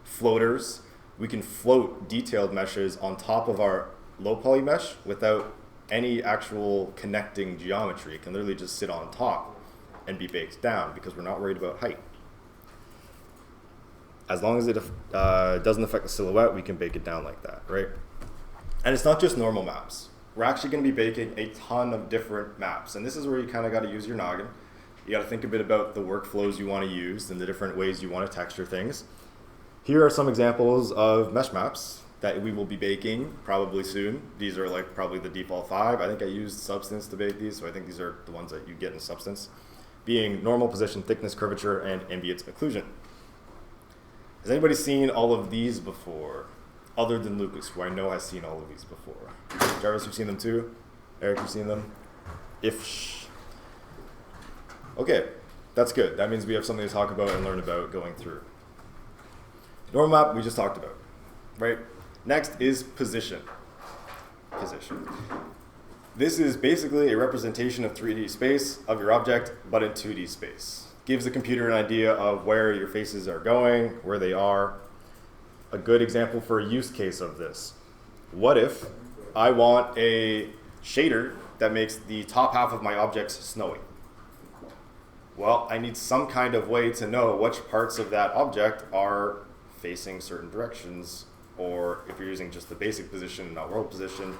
floaters. We can float detailed meshes on top of our low poly mesh without any actual connecting geometry. It can literally just sit on top and be baked down because we're not worried about height. As long as it doesn't affect the silhouette, we can bake it down like that, right? And it's not just normal maps. We're actually going to be baking a ton of different maps. And this is where you kind of got to use your noggin. You got to think a bit about the workflows you want to use and the different ways you want to texture things. Here are some examples of mesh maps that we will be baking probably soon. These are like probably the default 5. I think I used Substance to bake these, so I think these are the ones that you get in Substance, being normal, position, thickness, curvature, and ambient occlusion. Has anybody seen all of these before, other than Lucas, who I know has seen all of these before? Jarvis, you've seen them too? Eric, you've seen them? Okay, that's good. That means we have something to talk about and learn about going through. Normal map, we just talked about, right? Next is position. This is basically a representation of 3D space of your object, but in 2D space. Gives the computer an idea of where your faces are going, where they are. A good example for a use case of this. What if I want a shader that makes the top half of my objects snowy? Well, I need some kind of way to know which parts of that object are facing certain directions, or if you're using just the basic position, not world position,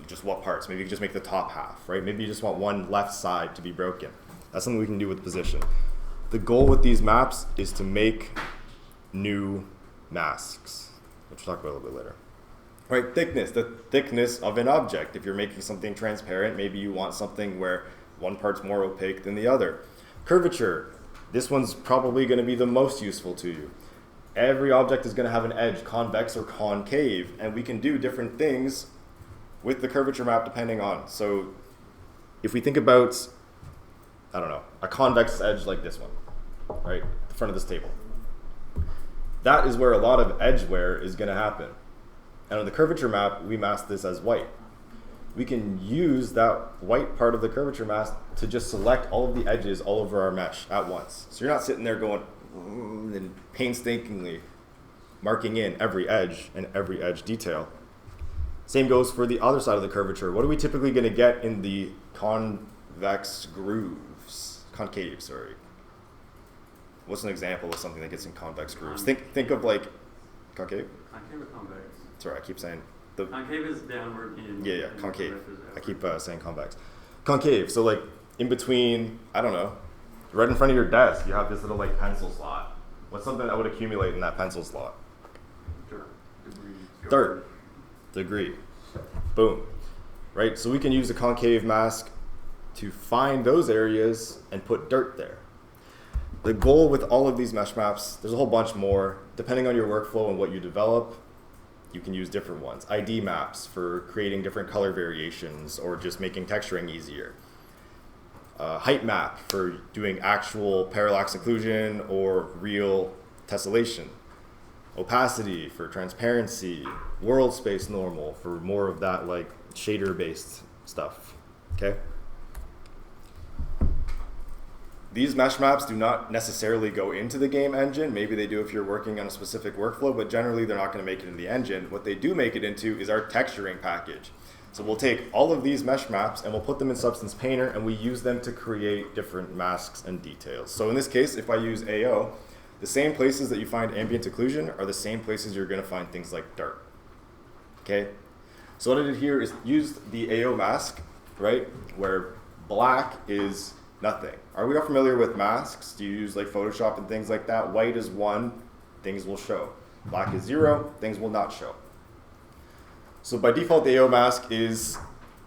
just what parts. Maybe you can just make the top half, right? Maybe you just want one left side to be broken. That's something we can do with position. The goal with these maps is to make new masks, which we'll talk about a little bit later. Right, thickness, the thickness of an object. If you're making something transparent, maybe you want something where one part's more opaque than the other. Curvature, this one's probably going to be the most useful to you. Every object is going to have an edge, convex or concave, and we can do different things with the curvature map depending on. So if we think about, I don't know, a convex edge like this one, right, the front of this table. That is where a lot of edge wear is going to happen. And on the curvature map, we mask this as white. We can use that white part of the curvature mask to just select all of the edges all over our mesh at once. So you're not sitting there going and painstakingly marking in every edge and every edge detail. Same goes for the other side of the curvature. What are we typically going to get in the convex grooves? Concave, sorry. What's an example of something that gets in convex grooves? Think of like concave? Concave or convex? Sorry, I keep saying concave is downward in. Yeah, concave. I keep saying convex. Concave, so like in between, I don't know, right in front of your desk, you have this little like pencil slot. What's something that would accumulate in that pencil slot? Dirt. Degree. Boom. Right, so we can use a concave mask to find those areas and put dirt there. The goal with all of these mesh maps, there's a whole bunch more. Depending on your workflow and what you develop, you can use different ones. ID maps for creating different color variations or just making texturing easier. Height map for doing actual parallax occlusion or real tessellation. Opacity for transparency. World space normal for more of that like shader-based stuff. Okay? These mesh maps do not necessarily go into the game engine. Maybe they do if you're working on a specific workflow, but generally they're not going to make it in the engine. What they do make it into is our texturing package. So we'll take all of these mesh maps and we'll put them in Substance Painter and we use them to create different masks and details. So in this case, if I use AO, the same places that you find ambient occlusion are the same places you're going to find things like dirt. Okay? So what I did here is use the AO mask, right, where black is nothing. Are we all familiar with masks? Do you use like Photoshop and things like that? White is 1, things will show. Black is 0, things will not show. So by default, the AO mask is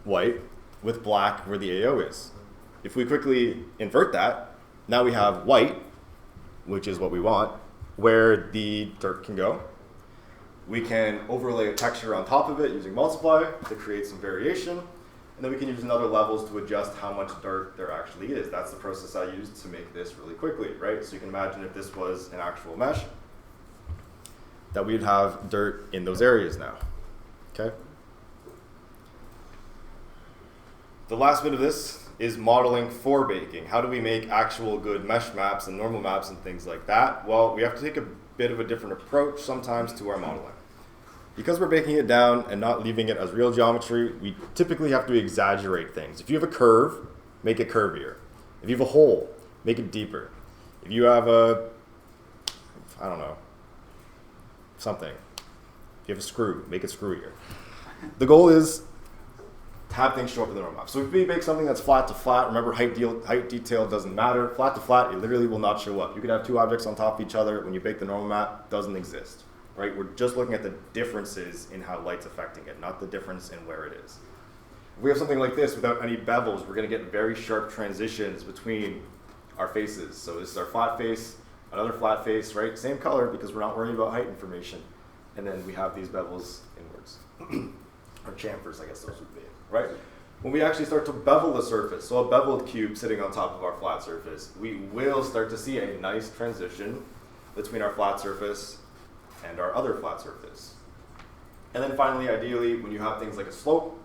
white with black where the AO is. If we quickly invert that, now we have white, which is what we want, where the dirt can go. We can overlay a texture on top of it using multiply to create some variation. And then we can use another levels to adjust how much dirt there actually is. That's the process I used to make this really quickly, right? So you can imagine if this was an actual mesh, that we'd have dirt in those areas now, okay? The last bit of this is modeling for baking. How do we make actual good mesh maps and normal maps and things like that? Well, we have to take a bit of a different approach sometimes to our modeling. Because we're baking it down and not leaving it as real geometry, we typically have to exaggerate things. If you have a curve, make it curvier. If you have a hole, make it deeper. If you have a, I don't know, something. If you have a screw, make it screwier. The goal is to have things show up in the normal map. So if we make something that's flat to flat, remember height detail doesn't matter. Flat to flat, it literally will not show up. You could have two objects on top of each other. When you bake the normal map, doesn't exist. Right? We're just looking at the differences in how light's affecting it, not the difference in where it is. If we have something like this without any bevels, we're going to get very sharp transitions between our faces. So this is our flat face, another flat face, right? Same color because we're not worrying about height information. And then we have these bevels inwards. Or chamfers, I guess those would be, right? When we actually start to bevel the surface, so a beveled cube sitting on top of our flat surface, we will start to see a nice transition between our flat surface and our other flat surface. And then finally, ideally, when you have things like a slope,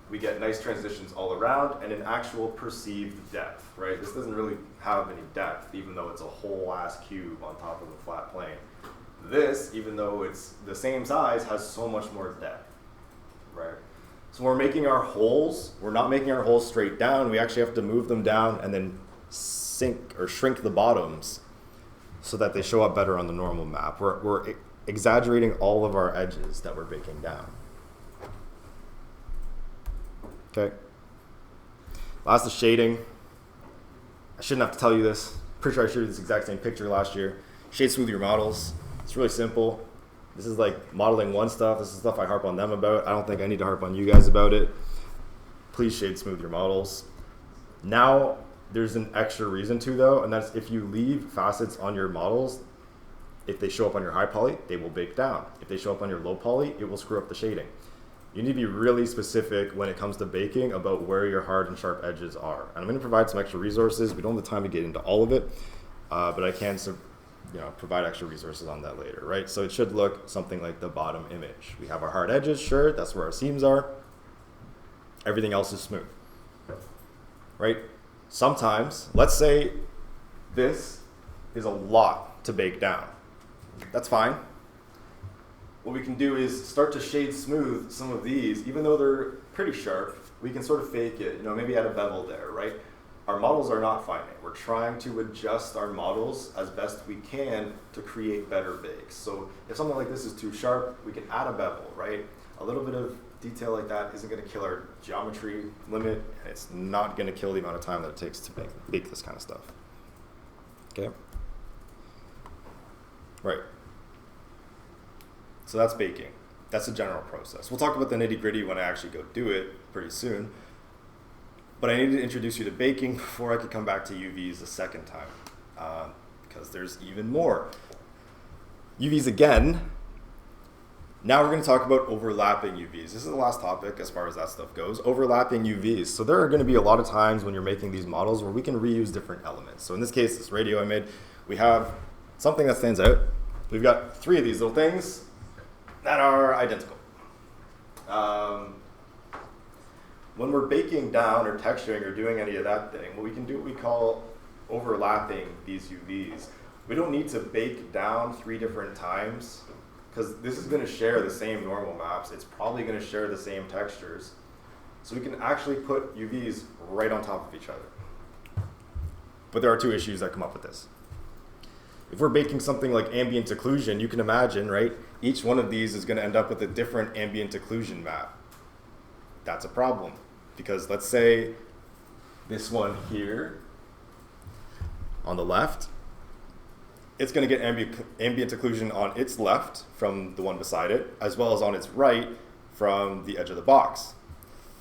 we get nice transitions all around and an actual perceived depth, right? This doesn't really have any depth, even though it's a whole ass cube on top of a flat plane. This, even though it's the same size, has so much more depth, right? So when we're making our holes, we're not making our holes straight down. We actually have to move them down and then sink or shrink the bottoms so that they show up better on the normal map. We're exaggerating all of our edges that we're baking down. Okay. Last is shading. I shouldn't have to tell you this. Pretty sure I showed you this exact same picture last year. Shade smooth your models. It's really simple. This is like modeling one stuff. This is stuff I harp on them about. I don't think I need to harp on you guys about it. Please shade smooth your models. Now, there's an extra reason to though, and that's if you leave facets on your models, if they show up on your high poly, they will bake down. If they show up on your low poly, it will screw up the shading. You need to be really specific when it comes to baking about where your hard and sharp edges are. And I'm going to provide some extra resources. We don't have the time to get into all of it, but I can provide extra resources on that later, right? So it should look something like the bottom image. We have our hard edges, sure, that's where our seams are. Everything else is smooth, right? Sometimes, let's say this is a lot to bake down. That's fine. What we can do is start to shade smooth some of these, even though they're pretty sharp, we can sort of fake it, maybe add a bevel there, right? Our models are not finite. We're trying to adjust our models as best we can to create better bakes. So if something like this is too sharp, we can add a bevel, right? A little bit of detail like that isn't going to kill our geometry limit, and it's not going to kill the amount of time that it takes to bake this kind of stuff. Okay? Right. So that's baking. That's the general process. We'll talk about the nitty-gritty when I actually go do it pretty soon. But I needed to introduce you to baking before I could come back to UVs a second time, because there's even more. UVs again. Now we're going to talk about overlapping UVs. This is the last topic as far as that stuff goes. Overlapping UVs. So there are going to be a lot of times when you're making these models where we can reuse different elements. So in this case, this radio I made, we have something that stands out. We've got 3 of these little things that are identical. When we're baking down or texturing or doing any of that thing, what we can do, what we call overlapping these UVs. We don't need to bake down 3 different times because this is going to share the same normal maps. It's probably going to share the same textures. So we can actually put UVs right on top of each other. But there are 2 issues that come up with this. If we're baking something like ambient occlusion, you can imagine, right? Each one of these is going to end up with a different ambient occlusion map. That's a problem. Because let's say this one here on the left, it's going to get ambient occlusion on its left from the one beside it, as well as on its right from the edge of the box.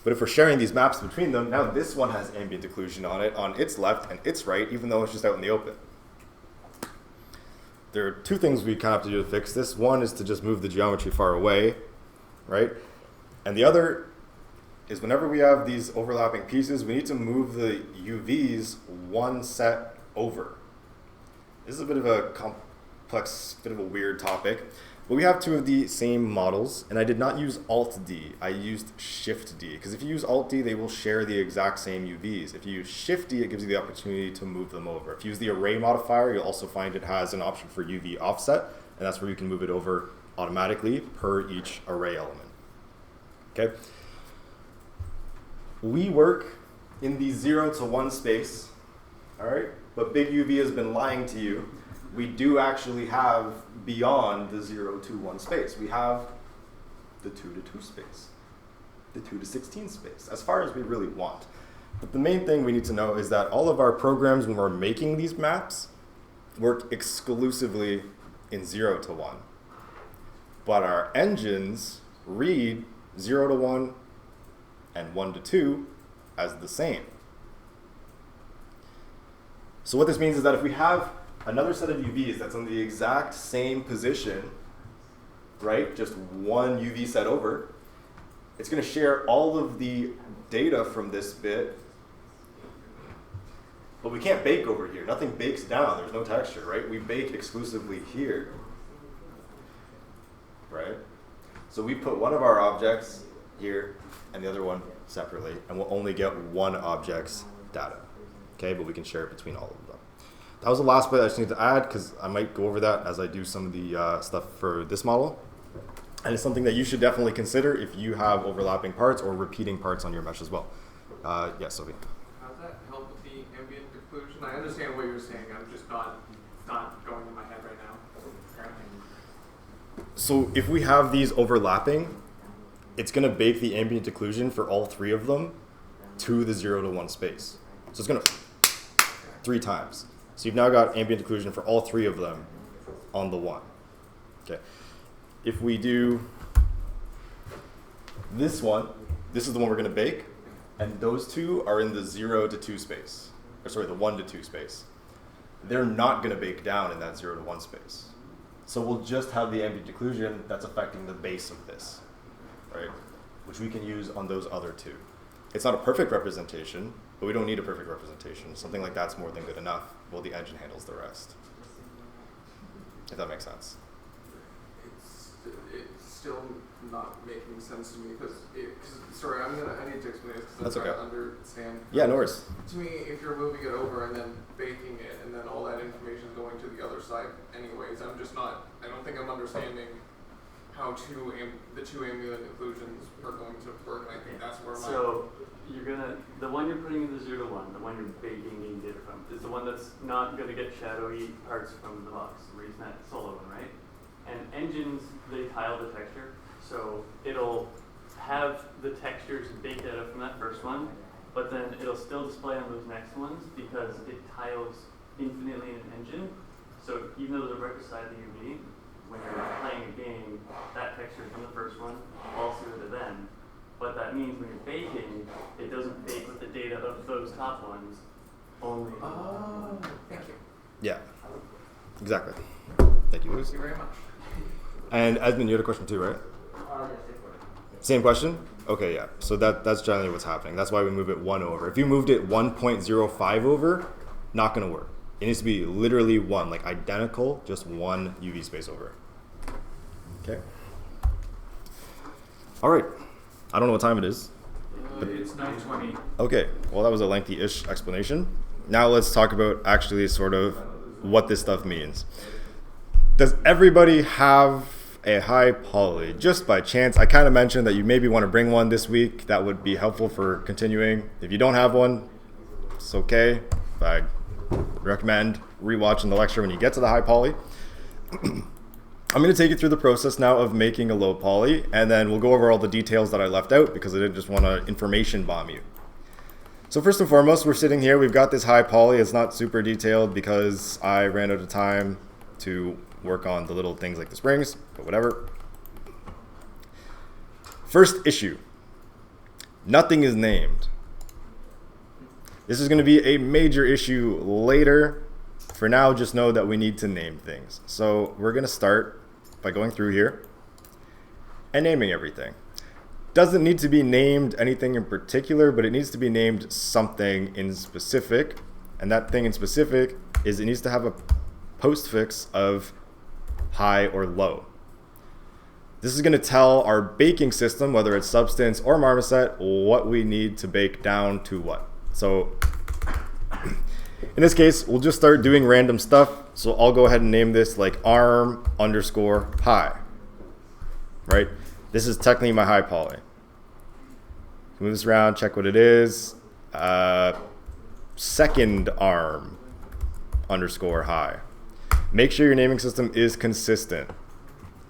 But if we're sharing these maps between them, now this one has ambient occlusion on it, on its left and its right, even though it's just out in the open. There are 2 things we kind of have to do to fix this. One is to just move the geometry far away, right? And the other is whenever we have these overlapping pieces, we need to move the UVs one set over. This is a bit of a complex, bit of a weird topic. But we have two of the same models, and I did not use Alt-D. I used Shift-D, because if you use Alt-D, they will share the exact same UVs. If you use Shift-D, it gives you the opportunity to move them over. If you use the array modifier, you'll also find it has an option for UV offset, and that's where you can move it over automatically per each array element. Okay? We work in the 0 to 1 space, all right? But Big UV has been lying to you. We do actually have beyond the 0 to 1 space. We have the 2 to 2 space, the 2 to 16 space, as far as we really want. But the main thing we need to know is that all of our programs, when we're making these maps, work exclusively in 0 to 1. But our engines read 0 to 1 and 1 to 2 as the same. So what this means is that if we have another set of UVs that's in the exact same position, right, just one UV set over, it's going to share all of the data from this bit, but we can't bake over here. Nothing bakes down. There's no texture, right? We bake exclusively here, right? So we put one of our objects here and the other one separately, and we'll only get one object's data, okay? But we can share it between all of them. That was the last bit I just need to add, because I might go over that as I do some of the stuff for this model. And it's something that you should definitely consider if you have overlapping parts or repeating parts on your mesh as well. Yes, Sophie. How does that help with the ambient occlusion? I understand what you're saying. I'm just not going in my head right now. So if we have these overlapping, it's going to bake the ambient occlusion for all three of them to the 0 to 1 space. So it's going to 3 times. So you've now got ambient occlusion for all three of them on the 1. Okay. If we do this one, this is the one we're going to bake, and those two are in the 0 to 2 space, or sorry, the 1 to 2 space. They're not going to bake down in that 0 to 1 space. So we'll just have the ambient occlusion that's affecting the base of this, right? Which we can use on those other two. It's not a perfect representation, but we don't need a perfect representation. Something like that's more than good enough. Well, the engine handles the rest. If that makes sense. It's still not making sense to me because sorry, I need to explain this because That's I'm trying okay. to understand. Yeah, no worries. To me, if you're moving it over and then baking it and then all that information is going to the other side anyways, I don't think I'm understanding how the two ambient occlusions are going to work, and I think that's where So the one you're putting in the 0 to 1, the one you're baking in data from, is the one that's not going to get shadowy parts from the box, the reason that solo one, right? And engines, they tile the texture, so it'll have the textures baked out from that first one, but then it'll still display on those next ones because it tiles infinitely in an engine. So even though they're right beside the UV, when you're playing a game, that texture from the first one falls through to them. But that means when you're baking, it doesn't bake with the data of those top ones, only. Oh, thank you. Yeah, exactly. Thank you, Luis. Thank you very much. And Edmund, you had a question too, right? Same question? Okay, yeah. So that's generally what's happening. That's why we move it 1 over. If you moved it 1.05 over, not going to work. It needs to be literally 1, like identical, just 1 UV space over. Okay. All right. I don't know what time it is. It's 9:20. Okay. Well, that was a lengthy-ish explanation. Now let's talk about actually sort of what this stuff means. Does everybody have a high poly? Just by chance, I kind of mentioned that you maybe want to bring one this week. That would be helpful for continuing. If you don't have one, it's okay. I recommend rewatching the lecture when you get to the high poly. I'm going to take you through the process now of making a low poly, and then we'll go over all the details that I left out because I didn't just want to information bomb you. So first and foremost, we're sitting here. We've got this high poly. It's not super detailed because I ran out of time to work on the little things like the springs, but whatever. First issue. Nothing is named. This is going to be a major issue later. For now, just know that we need to name things. So we're going to start by going through here and naming everything. Doesn't need to be named anything in particular, but it needs to be named something in specific. And that thing in specific is it needs to have a postfix of high or low. This is going to tell our baking system, whether it's substance or marmoset, what we need to bake down to what. So in this case, we'll just start doing random stuff. So I'll go ahead and name this like arm_high, right? This is technically my high poly. Move this around, check what it is. Second arm_high. Make sure your naming system is consistent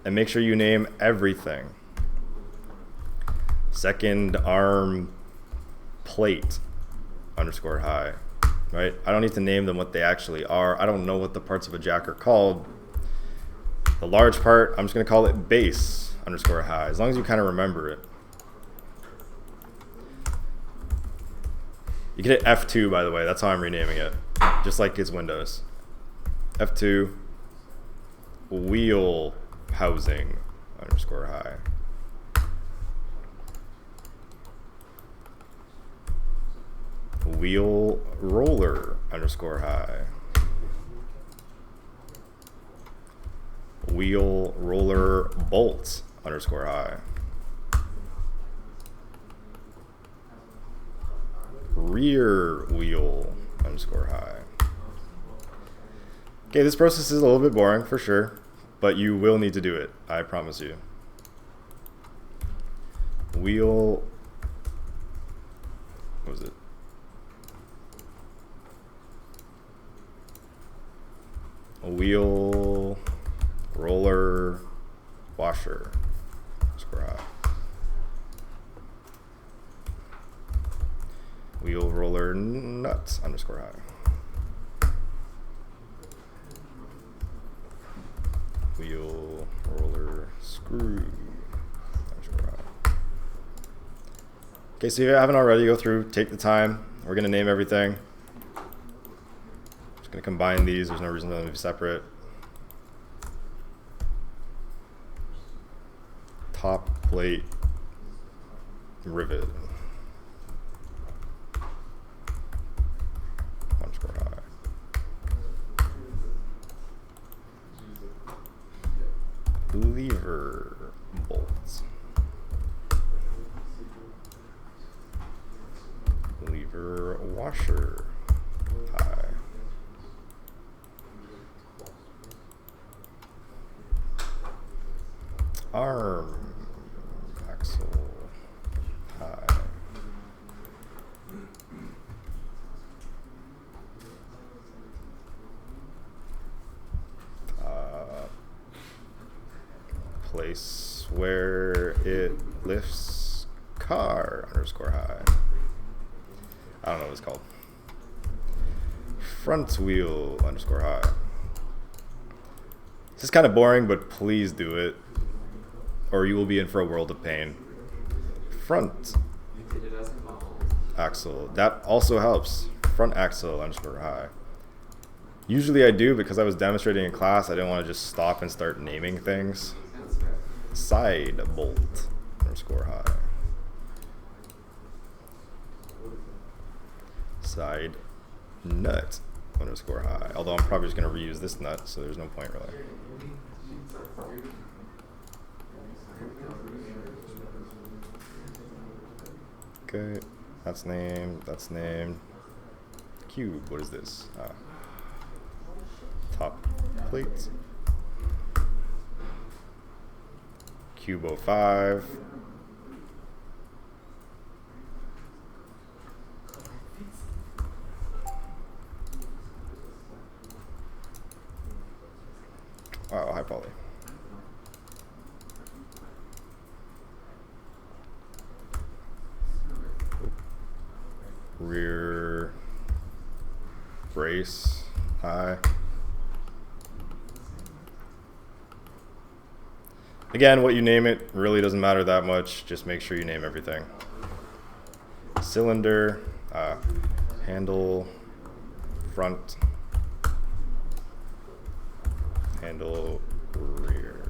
and make sure you name everything. Second arm plate_high, right? I don't need to name them what they actually are. I don't know what the parts of a jack are called. The large part, I'm just gonna call it base_high, as long as you kind of remember it. You can hit F2, by the way. That's how I'm renaming it, just like it's Windows. F2, wheel housing_high. Wheel roller_high. Wheel roller bolt_high. Rear wheel_high. Okay, this process is a little bit boring for sure, but you will need to do it, I promise you. Wheel, what was it? Wheel roller washer_high. Wheel roller nuts_high. Wheel roller screw_high. Okay, so if you haven't already, go through, take the time. We're gonna name everything. Just gonna combine these. There's no reason for them to be separate. Top plate rivet. Lever bolts. Lever washer high. Arm axle high. Place where it lifts car_high. I don't know what it's called. Front wheel_high. This is kind of boring, but please do it, or you will be in for a world of pain. Front axle. That also helps. Front axle_high. Usually I do because I was demonstrating in class. I didn't want to just stop and start naming things. Side bolt_high. Side nut_high. Although I'm probably just going to reuse this nut, so there's no point really. Okay, that's named, that's named. Cube, what is this? Top plate. Cube 05. Wow, high poly. Rear brace high. Again, what you name it really doesn't matter that much. Just make sure you name everything. Cylinder, handle, front, handle, rear,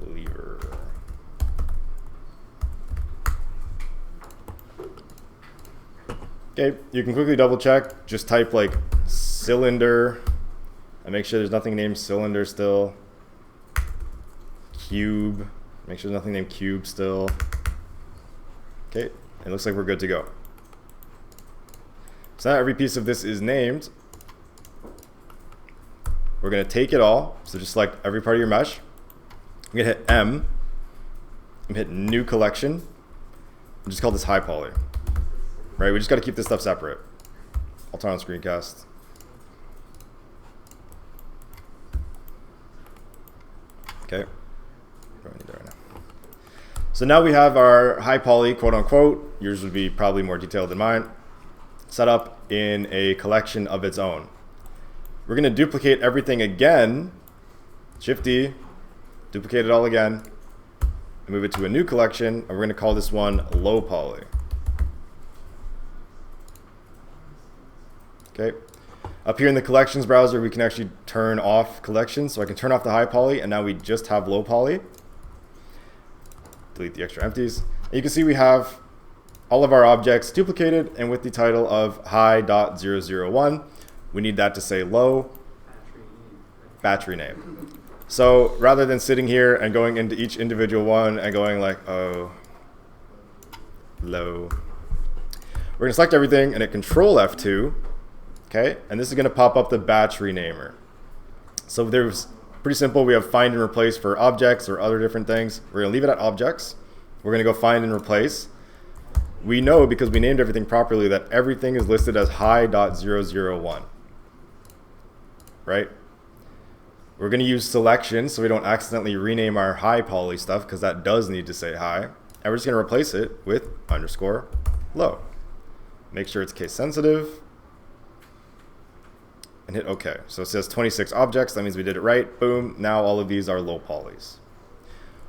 lever. Okay, you can quickly double check. Just type like cylinder And make sure there's nothing named cylinder still. Cube. Make sure there's nothing named cube still. Okay, it looks like we're good to go. So now every piece of this is named. We're going to take it all. So just select every part of your mesh. I'm going to hit M. I'm going to hit new collection. And just call this high poly. Right, we just got to keep this stuff separate. I'll turn on screencast. Okay. So now we have our high poly, quote unquote. Yours would be probably more detailed than mine. Set up in a collection of its own. We're going to duplicate everything again. Shift D, duplicate it all again, and move it to a new collection. And we're going to call this one low poly. Okay. Up here in the collections browser, we can actually turn off collections. So I can turn off the high poly, and now we just have low poly. Delete the extra empties. And you can see we have all of our objects duplicated and with the title of high.001. We need that to say low battery name. So rather than sitting here and going into each individual one and going like, oh, low, we're going to select everything and hit Control F2. Okay, and this is going to pop up the battery namer. So there's pretty simple. We have find and replace for objects or other different things. We're going to leave it at objects. We're going to go find and replace. We know because we named everything properly that everything is listed as high.001. Right? We're going to use selection so we don't accidentally rename our high poly stuff because that does need to say high. And we're just going to replace it with underscore low. Make sure it's case sensitive. And hit OK. So it says 26 objects. That means we did it right. Boom. Now all of these are low polys.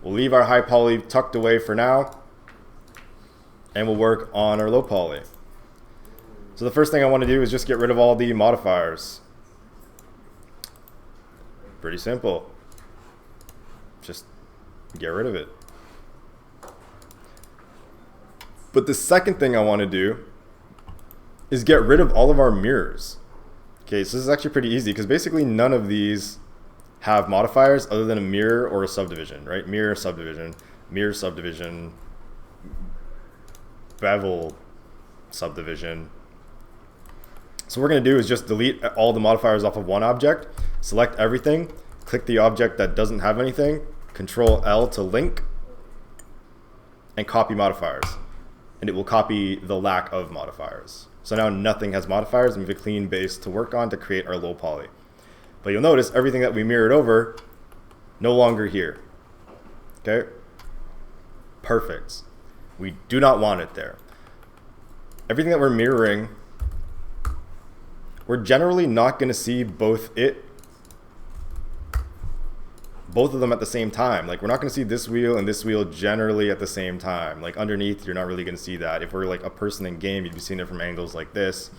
We'll leave our high poly tucked away for now. And we'll work on our low poly. So the first thing I want to do is just get rid of all the modifiers. Pretty simple. Just get rid of it. But the second thing I want to do is get rid of all of our mirrors. Okay, so this is actually pretty easy because basically none of these have modifiers other than a mirror or a subdivision, right? Mirror, subdivision, bevel, subdivision. So what we're going to do is just delete all the modifiers off of one object, select everything, click the object that doesn't have anything, Control L to link, and copy modifiers. And it will copy the lack of modifiers. So now nothing has modifiers, and we have a clean base to work on to create our low poly. But you'll notice everything that we mirrored over, no longer here. Okay? Perfect. We do not want it there. Everything that we're mirroring, we're generally not going to see both of them at the same time. Like, we're not going to see this wheel and this wheel generally at the same time. Like, underneath, you're not really going to see that. If we're like a person in game, you'd be seeing it from angles like this.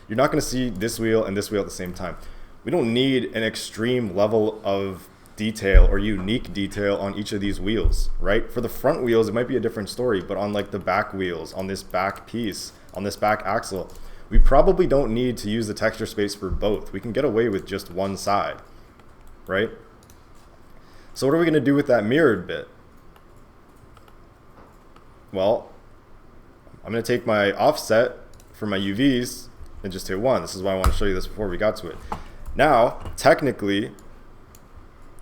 You're not going to see this wheel and this wheel at the same time. We don't need an extreme level of detail or unique detail on each of these wheels, right? For the front wheels, it might be a different story, but on like the back wheels, on this back piece, on this back axle, we probably don't need to use the texture space for both. We can get away with just one side, right? So what are we going to do with that mirrored bit? Well, I'm going to take my offset for my UVs and just hit 1. This is why I want to show you this before we got to it. Now, technically,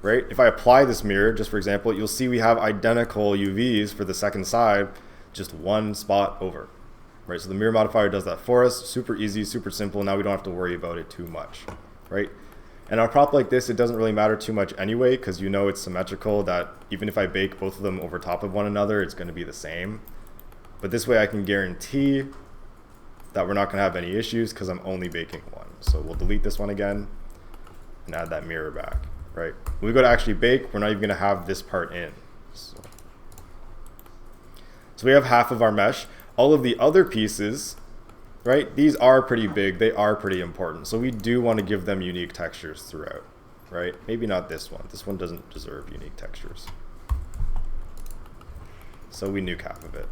right, if I apply this mirror, just for example, you'll see we have identical UVs for the second side, just one spot over. Right, so the mirror modifier does that for us. Super easy, super simple. Now we don't have to worry about it too much, right? And on a prop like this, it doesn't really matter too much anyway, because you know it's symmetrical, that even if I bake both of them over top of one another, it's going to be the same. But this way I can guarantee that we're not going to have any issues because I'm only baking one. So we'll delete this one again and add that mirror back, right? When we go to actually bake, we're not even going to have this part in. So we have half of our mesh. All of the other pieces, right, these are pretty big, they are pretty important. So we do want to give them unique textures throughout, right? Maybe not this one. This one doesn't deserve unique textures. So we nuke half of it.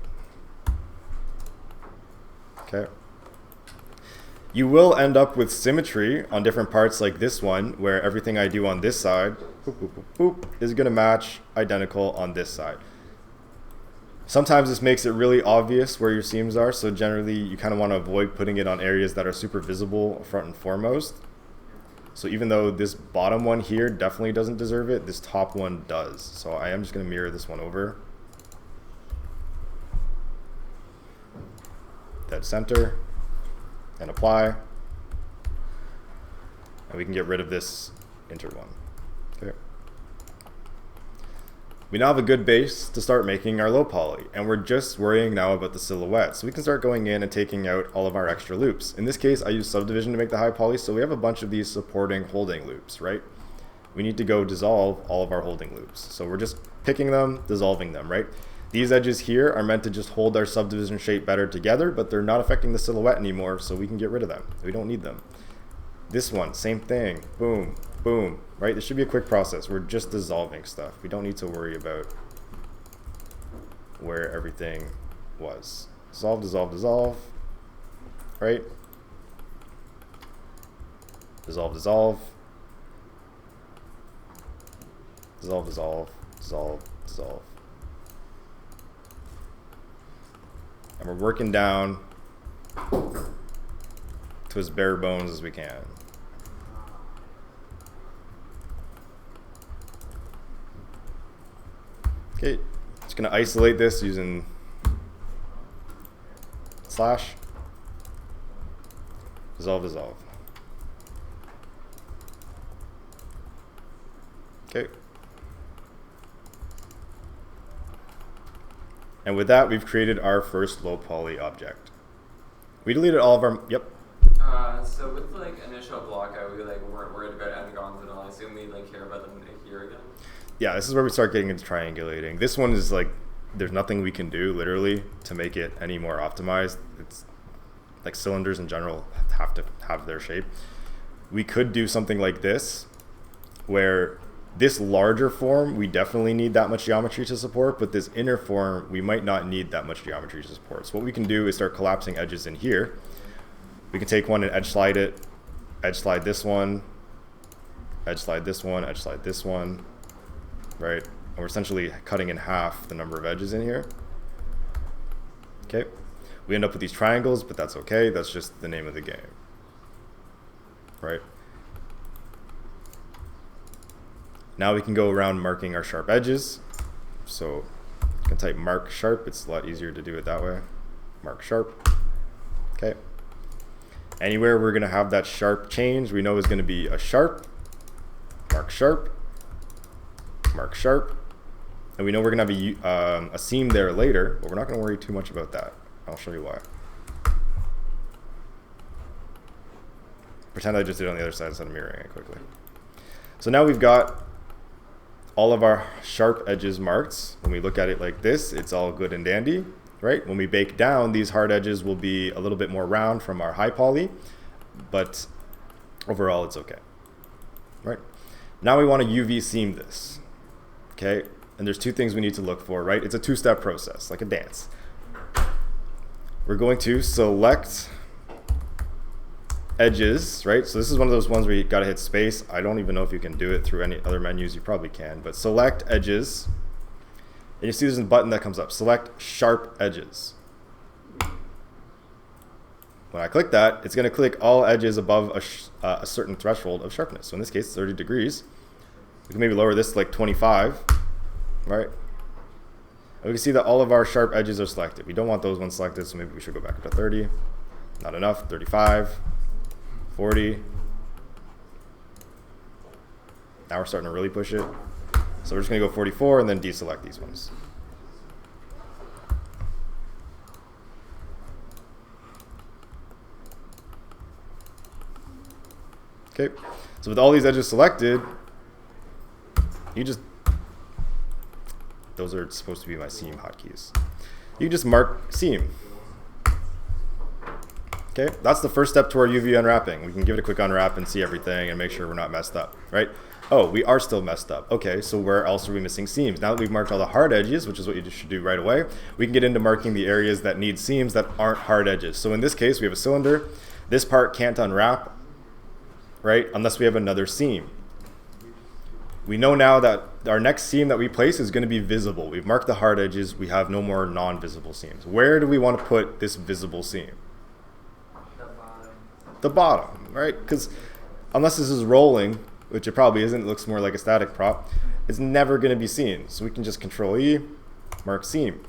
Okay. You will end up with symmetry on different parts like this one, where everything I do on this side boop, boop, boop, boop, is going to match identical on this side. Sometimes this makes it really obvious where your seams are, so generally you kind of want to avoid putting it on areas that are super visible front and foremost. So even though this bottom one here definitely doesn't deserve it, this top one does. So I am just going to mirror this one over. Dead center. And apply. And we can get rid of this inter one. Okay. We now have a good base to start making our low poly, and we're just worrying now about the silhouette. So we can start going in and taking out all of our extra loops. In this case, I use subdivision to make the high poly, so we have a bunch of these supporting holding loops, right? We need to go dissolve all of our holding loops. So we're just picking them, dissolving them, right? These edges here are meant to just hold our subdivision shape better together, but they're not affecting the silhouette anymore, so we can get rid of them. We don't need them. This one, same thing. Boom, boom, right? This should be a quick process. We're just dissolving stuff. We don't need to worry about where everything was. Dissolve, dissolve, dissolve, right? Dissolve, dissolve. Dissolve, dissolve, dissolve, dissolve. And we're working down to as bare bones as we can. Okay, just gonna isolate this using slash, dissolve, dissolve. Okay. And with that, we've created our first low poly object. We deleted all of our, yep. So with like initial blockout, we like weren't worried about endgons at all. I assume we like care about them here again. Yeah, this is where we start getting into triangulating. This one is like, there's nothing we can do literally to make it any more optimized. It's like cylinders in general have to have their shape. We could do something like this, where this larger form, we definitely need that much geometry to support, but this inner form, we might not need that much geometry to support. So what we can do is start collapsing edges in here. We can take one and edge slide it, edge slide this one, edge slide this one, edge slide this one, right? And we're essentially cutting in half the number of edges in here. Okay, we end up with these triangles, but that's okay. That's just the name of the game, right? Now we can go around marking our sharp edges. So you can type mark sharp. It's a lot easier to do it that way. Mark sharp. Okay. Anywhere we're going to have that sharp change, we know is going to be a sharp, mark sharp, mark sharp. And we know we're going to have a seam there later, but we're not going to worry too much about that. I'll show you why. Pretend I just did it on the other side instead of mirroring it quickly. So now we've got all of our sharp edges marked. When we look at it like this, it's all good and dandy, right? When we bake down, these hard edges will be a little bit more round from our high poly, but overall it's okay, right? Now we want to UV seam this, okay? And there's two things we need to look for, right? It's a two-step process, like a dance. We're going to select edges, right? So this is one of those ones where you gotta hit space. I don't even know if you can do it through any other menus. You probably can, but select edges. And you see there's a button that comes up, select sharp edges. When I click that, it's gonna click all edges above a certain threshold of sharpness. So in this case, 30 degrees. We can maybe lower this to like 25, right? And we can see that all of our sharp edges are selected. We don't want those ones selected, so maybe we should go back up to 30. Not enough, 35. 40. Now we're starting to really push it. So we're just going to go 44 and then deselect these ones. Okay, so with all these edges selected, you just, those are supposed to be my seam hotkeys. You just mark seam. Okay, that's the first step to our UV unwrapping. We can give it a quick unwrap and see everything and make sure we're not messed up, right? Oh, we are still messed up. Okay, so where else are we missing seams? Now that we've marked all the hard edges, which is what you should do right away, we can get into marking the areas that need seams that aren't hard edges. So in this case, we have a cylinder. This part can't unwrap, right, unless we have another seam. We know now that our next seam that we place is going to be visible. We've marked the hard edges. We have no more non-visible seams. Where do we want to put this visible seam? The bottom, right? Because unless this is rolling, which it probably isn't, it looks more like a static prop, it's never going to be seen. So we can just Control E, mark seam.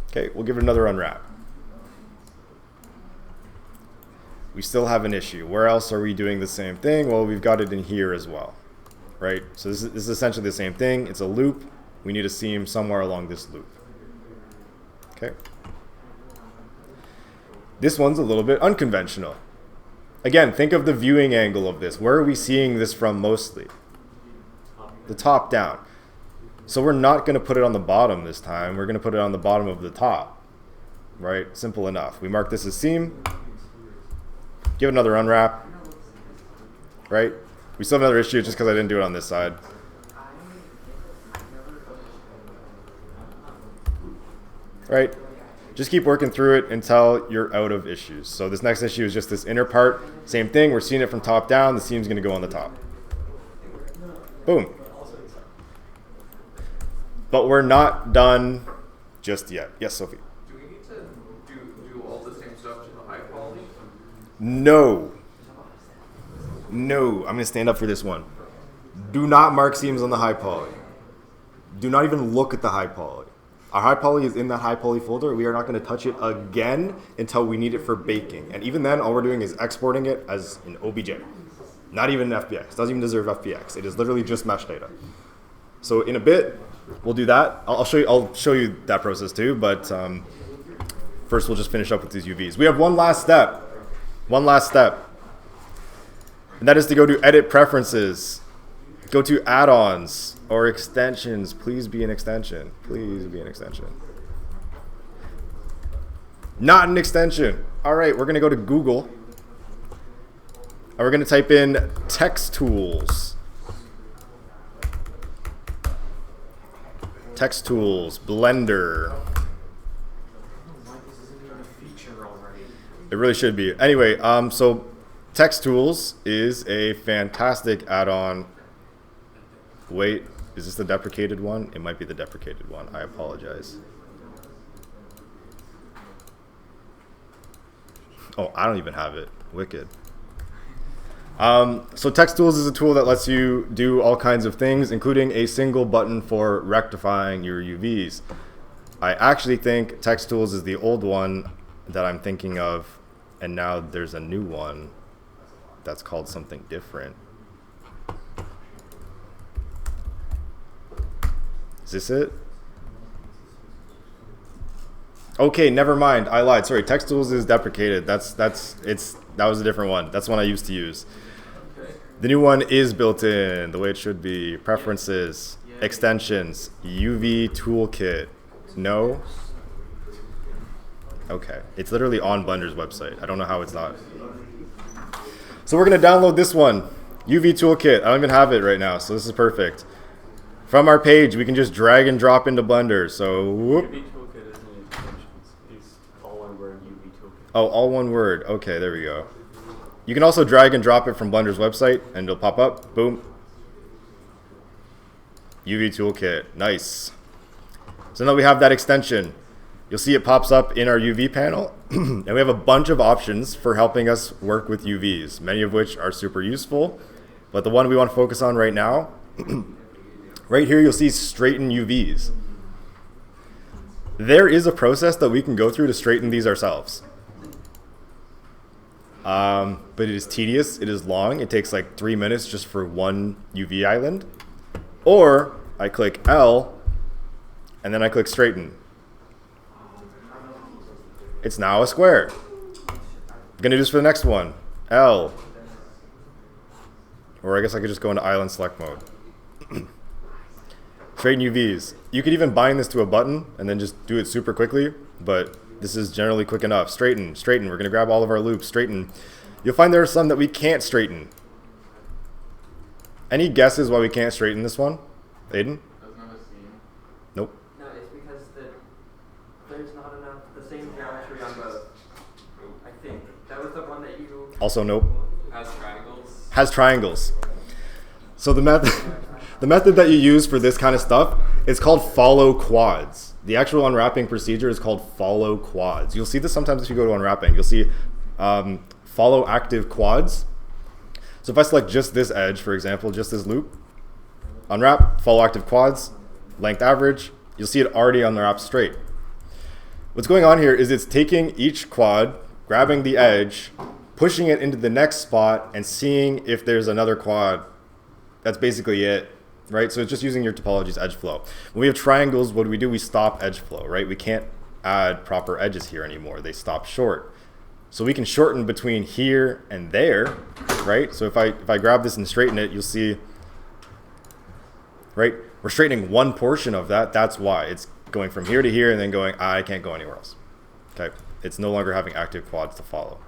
Okay, we'll give it another unwrap. We still have an issue. Where else are we doing the same thing? Well, we've got it in here as well, right? So this is essentially the same thing. It's a loop. We need a seam somewhere along this loop. Okay. This one's a little bit unconventional. Again, think of the viewing angle of this. Where are we seeing this from mostly? The top down. So we're not going to put it on the bottom this time. We're going to put it on the bottom of the top, right? Simple enough. We mark this as seam. Give it another unwrap, right? We still have another issue just because I didn't do it on this side. Right? Just keep working through it until you're out of issues. So this next issue is just this inner part. Same thing. We're seeing it from top down. The seam's going to go on the top. Boom. But we're not done just yet. Yes, Sophie? Do we need to do all the same stuff to the high quality? No. No. I'm going to stand up for this one. Do not mark seams on the high poly. Do not even look at the high poly. Our high poly is in that high poly folder. We are not going to touch it again until we need it for baking. And even then, all we're doing is exporting it as an OBJ. Not even an FBX. It doesn't even deserve FBX. It is literally just mesh data. So in a bit, we'll do that. I'll show you that process too. But first, we'll just finish up with these UVs. We have one last step. One last step. And that is to go to Edit Preferences. Go to Add-ons or Extensions. Please be an extension. Please be an extension. Not an extension. All right, we're going to go to Google. And we're going to type in Text Tools. Text Tools, Blender. It really should be. Anyway, so Text Tools is a fantastic add-on. Wait, is this the deprecated one? It might be the deprecated one. I apologize. Oh, I don't even have it. Wicked. So Text Tools is a tool that lets you do all kinds of things, including a single button for rectifying your UVs. I actually think Text Tools is the old one that I'm thinking of, and now there's a new one that's called something different. Is this it? Okay, never mind. I lied. Sorry, Text Tools is deprecated. That was a different one. That's one I used to use. The new one is built in the way it should be. Preferences, extensions, UV toolkit. No? Okay. It's literally on Blender's website. I don't know how it's not. So we're going to download this one. UV toolkit. I don't even have it right now, so this is perfect. From our page, we can just drag and drop into Blender. So, whoop. UV toolkit isn't an extension. It's all one word, UV toolkit. Oh, all one word. Okay, there we go. You can also drag and drop it from Blender's website, and it'll pop up. Boom. UV toolkit. Nice. So now we have that extension. You'll see it pops up in our UV panel, and we have a bunch of options for helping us work with UVs, many of which are super useful. But the one we want to focus on right now, right here you'll see straighten UVs. There is a process that we can go through to straighten these ourselves. But it is tedious, it is long, it takes like 3 minutes just for one UV island. Or I click L, and then I click straighten. It's now a square. I'm gonna do this for the next one. L. Or I guess I could just go into island select mode. Straighten UVs. You could even bind this to a button and then just do it super quickly, but this is generally quick enough. Straighten, straighten. We're gonna grab all of our loops, straighten. You'll find there are some that we can't straighten. Any guesses why we can't straighten this one? Aiden? Doesn't have a seam. Nope. No, it's because there's not enough, the same geometry on both. I think. That was the one that you... Also nope. Has triangles. Has triangles. So the method that you use for this kind of stuff is called follow quads. The actual unwrapping procedure is called follow quads. You'll see this sometimes if you go to unwrapping. You'll see follow active quads. So if I select just this edge, for example, just this loop, unwrap, follow active quads, length average, you'll see it already unwrapped straight. What's going on here is it's taking each quad, grabbing the edge, pushing it into the next spot, and seeing if there's another quad. That's basically it, right? So it's just using your topology's edge flow. When we have triangles, what do? We stop edge flow, right? We can't add proper edges here anymore. They stop short. So we can shorten between here and there, right? So if I grab this and straighten it, you'll see, right? We're straightening one portion of that. That's why it's going from here to here and then going, I can't go anywhere else. Okay, it's no longer having active quads to follow,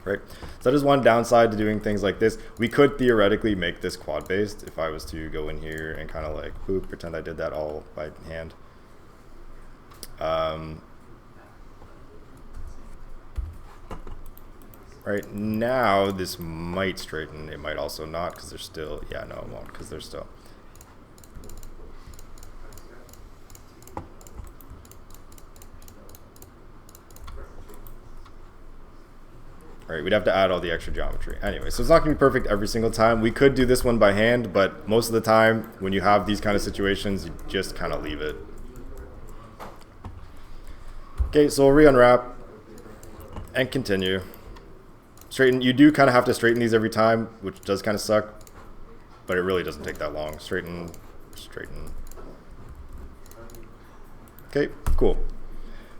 right? So that is one downside to doing things like this. We could theoretically make this quad based if I was to go in here and kind of like, boop, pretend I did that all by hand. Right now, this might straighten. It might also not because there's still, yeah, no, it won't because there's still. All right, we'd have to add all the extra geometry. Anyway, so it's not gonna be perfect every single time. We could do this one by hand, but most of the time when you have these kind of situations, you just kind of leave it. Okay, so we'll re-unwrap and continue. Straighten, you do kind of have to straighten these every time, which does kind of suck, but it really doesn't take that long. Straighten, straighten. Okay, cool.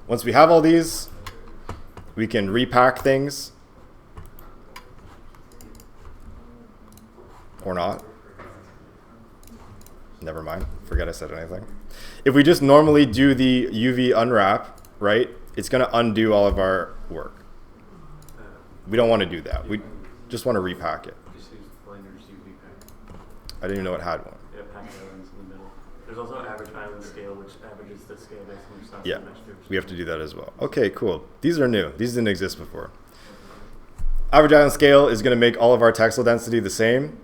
Once we have all these, we can repack things. Or not. Never mind, forget I said anything. If we just normally do the UV unwrap, right, it's gonna undo all of our work. We don't want to do that. We just want to repack it. Just use Blender's UV pack. I didn't even know it had one. Yeah, pack islands in the middle. There's also average island scale, which averages the scale based on your stuff. Yeah, we have to do that as well. Okay, cool. These are new. These didn't exist before. Average island scale is going to make all of our textile density the same.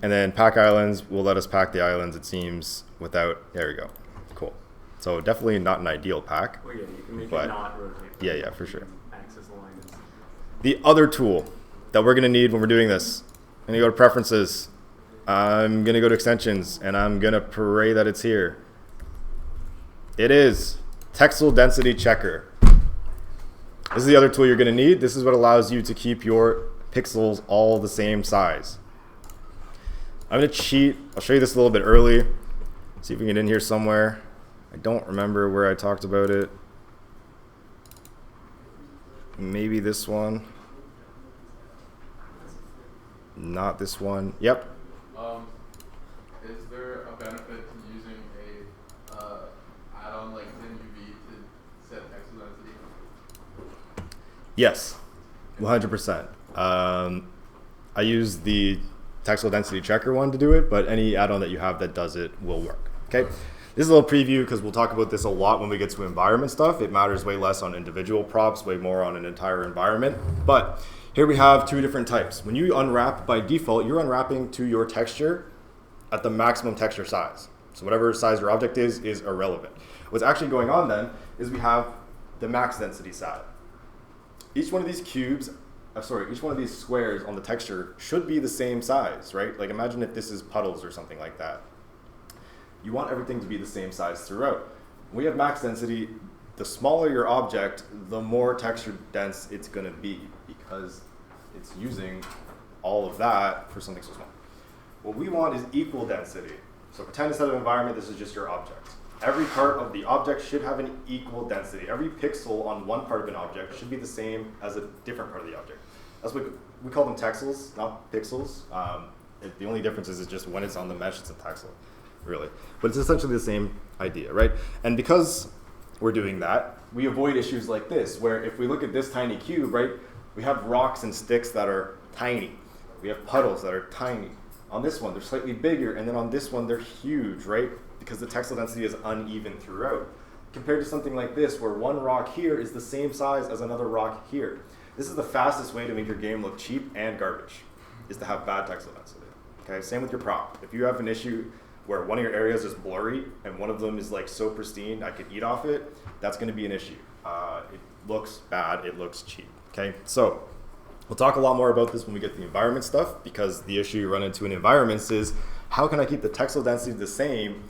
And then pack islands will let us pack the islands, it seems, without, there we go. Cool. So definitely not an ideal pack. Well, yeah, you can make but it not rotate. Yeah, for sure. Axis alignments. The other tool that we're going to need when we're doing this, I'm going to go to preferences. I'm going to go to extensions, and I'm going to pray that it's here. It is textile density checker. This is the other tool you're going to need. This is what allows you to keep your pixels all the same size. I'm going to cheat. I'll show you this a little bit early. See if we can get in here somewhere. I don't remember where I talked about it. Maybe this one. Not this one. Yep. Is there a benefit to using a add-on like ZenUV to set textile density? Yes, 100%. I use the textile density checker one to do it, but any add-on that you have that does it will work. Okay. This is a little preview because we'll talk about this a lot when we get to environment stuff. It matters way less on individual props, way more on an entire environment. But here we have two different types. When you unwrap by default, you're unwrapping to your texture at the maximum texture size. So whatever size your object is irrelevant. What's actually going on then is we have the max density side. Each one of these cubes, each one of these squares on the texture should be the same size, right? Like imagine if this is puddles or something like that. You want everything to be the same size throughout. When we have max density, the smaller your object, the more texture dense it's gonna be because it's using all of that for something so small. What we want is equal density. So pretend instead of environment, this is just your object. Every part of the object should have an equal density. Every pixel on one part of an object should be the same as a different part of the object. That's what we call them texels, not pixels. The only difference is just when it's on the mesh, it's a texel, really. But it's essentially the same idea, right? And because we're doing that, we avoid issues like this, where if we look at this tiny cube, right, we have rocks and sticks that are tiny. We have puddles that are tiny. On this one, they're slightly bigger, and then on this one, they're huge, right? Because the textile density is uneven throughout. Compared to something like this, where one rock here is the same size as another rock here. This is the fastest way to make your game look cheap and garbage, is to have bad textile density. Okay, same with your prop. If you have an issue where one of your areas is blurry and one of them is like so pristine I could eat off it, that's going to be an issue. It looks bad, it looks cheap. Okay, so we'll talk a lot more about this when we get to the environment stuff, because the issue you run into in environments is how can I keep the textile density the same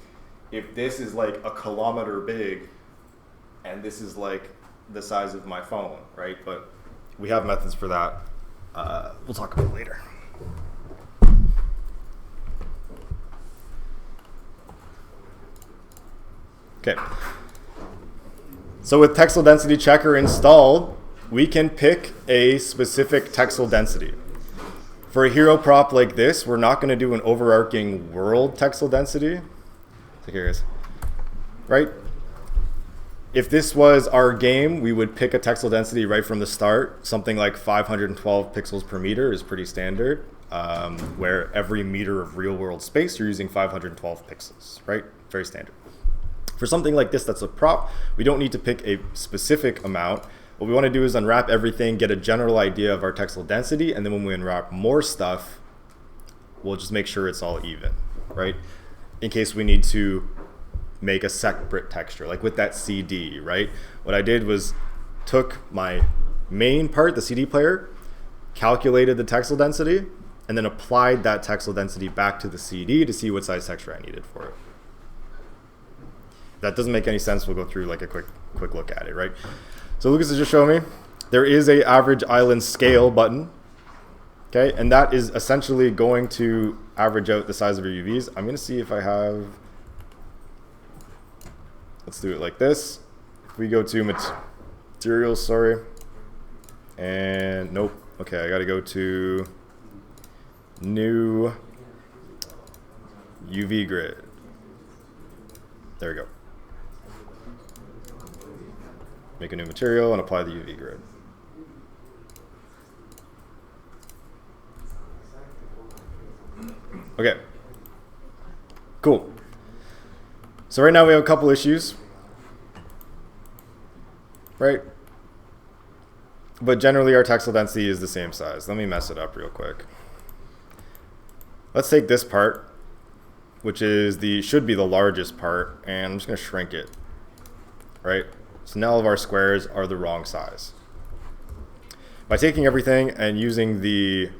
if this is like a kilometer big and this is like the size of my phone, right? But we have methods for that. We'll talk about it later. Okay. So with textile density checker installed, we can pick a specific textile density. For a hero prop like this, we're not going to do an overarching world textile density. So here it is. Right? If this was our game, we would pick a textile density right from the start. Something like 512 pixels per meter is pretty standard, where every meter of real world space, you're using 512 pixels, right? Very standard. For something like this that's a prop, we don't need to pick a specific amount. What we want to do is unwrap everything, get a general idea of our textile density, and then when we unwrap more stuff, we'll just make sure it's all even, right? In case we need to make a separate texture, like with that CD, right? What I did was took my main part, the CD player, calculated the textile density, and then applied that textile density back to the CD to see what size texture I needed for it. If that doesn't make any sense, we'll go through like a quick look at it, right? So Lucas has just shown me there is a average island scale button, okay? And that is essentially going to average out the size of your UVs. I'm gonna see if I have, let's do it like this. If we go to materials, sorry, and nope, okay, I gotta go to new UV grid. There we go. Make a new material and apply the UV grid. Okay, cool. So right now we have a couple issues, right? But generally our textile density is the same size. Let me mess it up real quick. Let's take this part, which is should be the largest part, and I'm just gonna shrink it, right? So now all of our squares are the wrong size. By taking everything and using the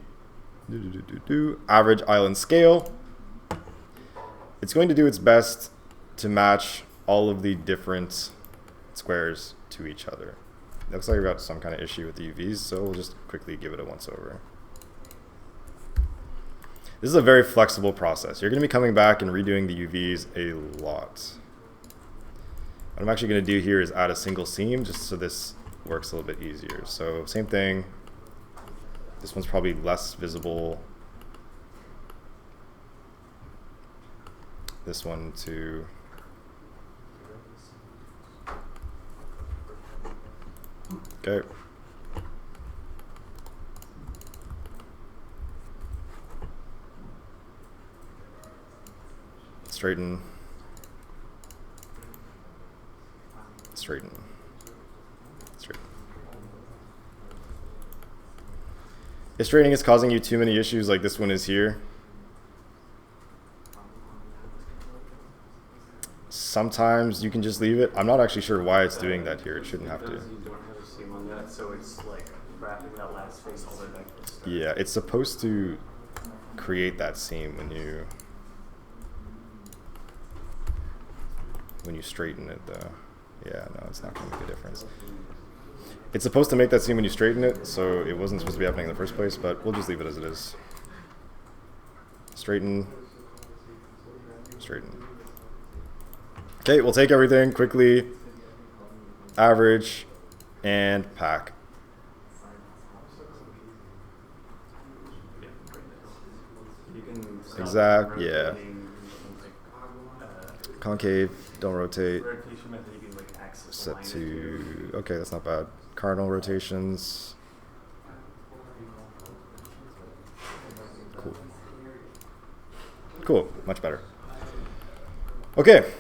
average island scale, it's going to do its best to match all of the different squares to each other. It looks like we've got some kind of issue with the UVs, so we'll just quickly give it a once over. This is a very flexible process. You're going to be coming back and redoing the UVs a lot. What I'm actually going to do here is add a single seam just so this works a little bit easier. So same thing. This one's probably less visible. This one too. Okay. Straighten. Straighten. Straighten. If straightening is causing you too many issues like this one is here, sometimes you can just leave it. I'm not actually sure why it's doing that here. It shouldn't have to. You don't have a seam on that, so it's like wrapping that last face all the way back to the start. Yeah, it's supposed to create that seam when you straighten it though. Yeah, no, it's not going to make a difference. It's supposed to make that seam when you straighten it, so it wasn't supposed to be happening in the first place, but we'll just leave it as it is. Straighten. Straighten. Okay, we'll take everything quickly, average, and pack. Exact, yeah. Concave, don't rotate. Set to, okay, that's not bad. Cardinal rotations. Cool. Cool, much better. Okay,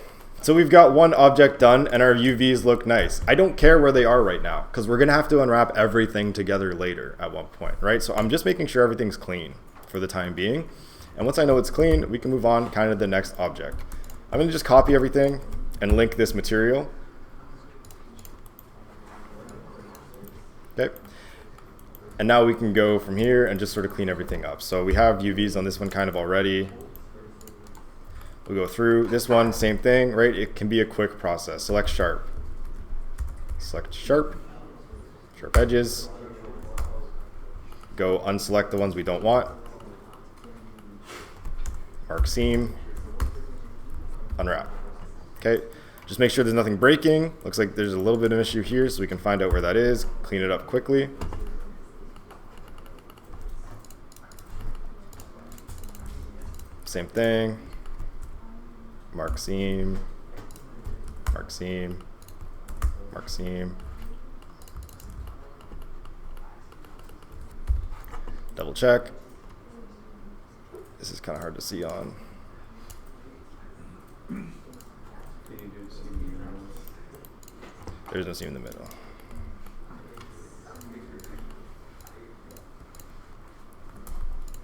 so we've got one object done and our UVs look nice. I don't care where they are right now because we're gonna have to unwrap everything together later at one point, right? So I'm just making sure everything's clean for the time being. And once I know it's clean, we can move on kind of the next object. I'm gonna just copy everything and link this material. Okay. And now we can go from here and just sort of clean everything up. So we have UVs on this one kind of already. We'll go through this one, same thing, right? It can be a quick process. Select sharp. Select sharp. Sharp edges. Go unselect the ones we don't want. Mark seam. Unwrap. Okay. Just make sure there's nothing breaking. Looks like there's a little bit of an issue here, so we can find out where that is. Clean it up quickly. Same thing. Mark seam. Mark seam. Mark seam. Double check. This is kind of hard to see on. There's no seam in the middle.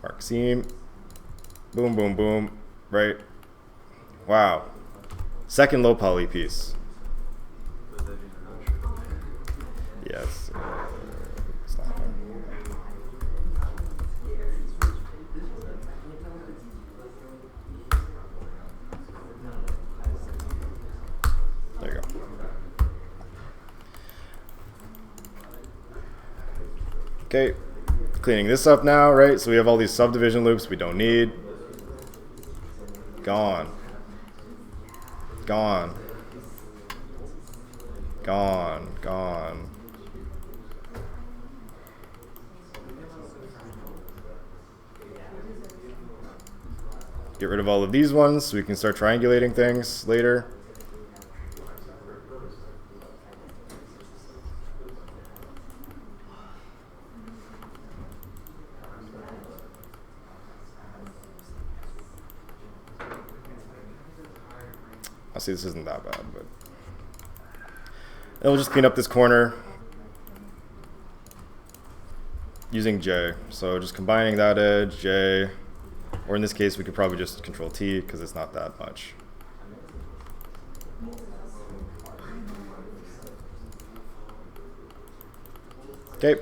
Mark seam. Boom, boom, boom. Right. Wow. Second low poly piece. Yes. It's not there. There you go. Okay, cleaning this up now, right? So we have all these subdivision loops we don't need. Gone. Gone. Gone. Gone. Get rid of all of these ones so we can start triangulating things later. I'll see, this isn't that bad, but. And we'll just clean up this corner using J. So just combining that edge, J, or in this case, we could probably just Control T because it's not that much. Okay,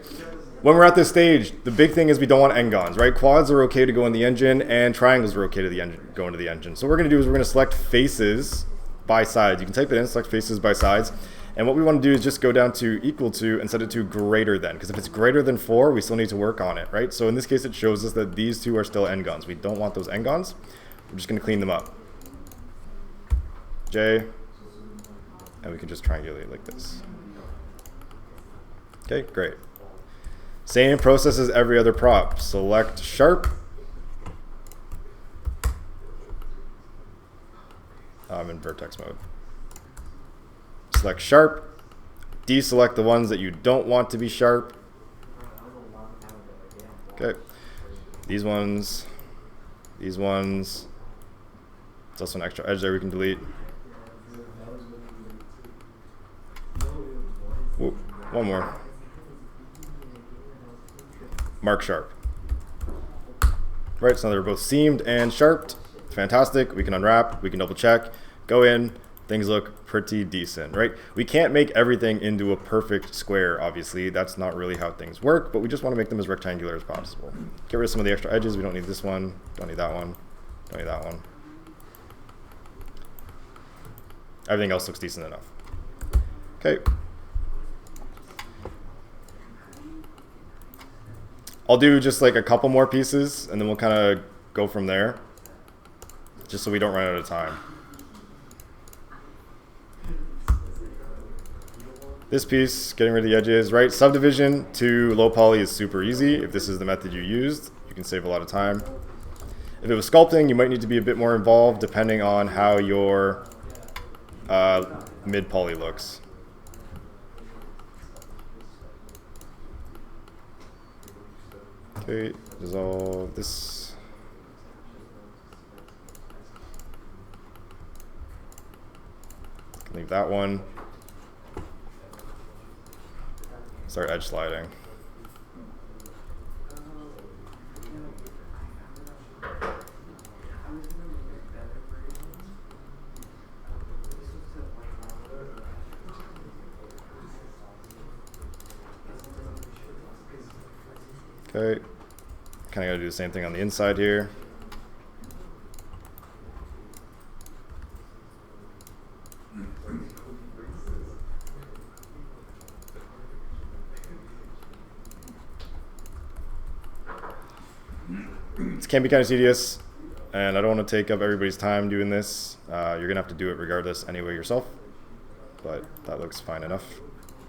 when we're at this stage, the big thing is we don't want n-gons, right? Quads are okay to go in the engine, and triangles are okay to go into the engine. So what we're gonna do is we're gonna select faces by sides. You can type it in, select faces by sides. And what we want to do is just go down to equal to and set it to greater than, because if it's greater than 4, we still need to work on it, right? So in this case, it shows us that these two are still n-gons. We don't want those n-gons. We're just going to clean them up. J, and we can just triangulate like this. Okay, great. Same process as every other prop. Select sharp. I'm in vertex mode. Select sharp, deselect the ones that you don't want to be sharp. Okay, these ones. There's also an extra edge there we can delete. Whoop, one more. Mark sharp. Right, so now they're both seamed and sharped. Fantastic, we can unwrap, we can double check, go in. Things look pretty decent, right? We can't make everything into a perfect square, obviously. That's not really how things work, but we just want to make them as rectangular as possible. Get rid of some of the extra edges. We don't need this one. Don't need that one. Don't need that one. Everything else looks decent enough. Okay. I'll do just like a couple more pieces, and then we'll kind of go from there, just so we don't run out of time. This piece, getting rid of the edges, right? Subdivision to low poly is super easy. If this is the method you used, you can save a lot of time. If it was sculpting, you might need to be a bit more involved depending on how your mid poly looks. Okay, dissolve this. leave that one. Start edge sliding. Okay, kind of got to do the same thing on the inside here. This can be kind of tedious, and I don't want to take up everybody's time doing this. You're going to have to do it regardless anyway yourself, but that looks fine enough.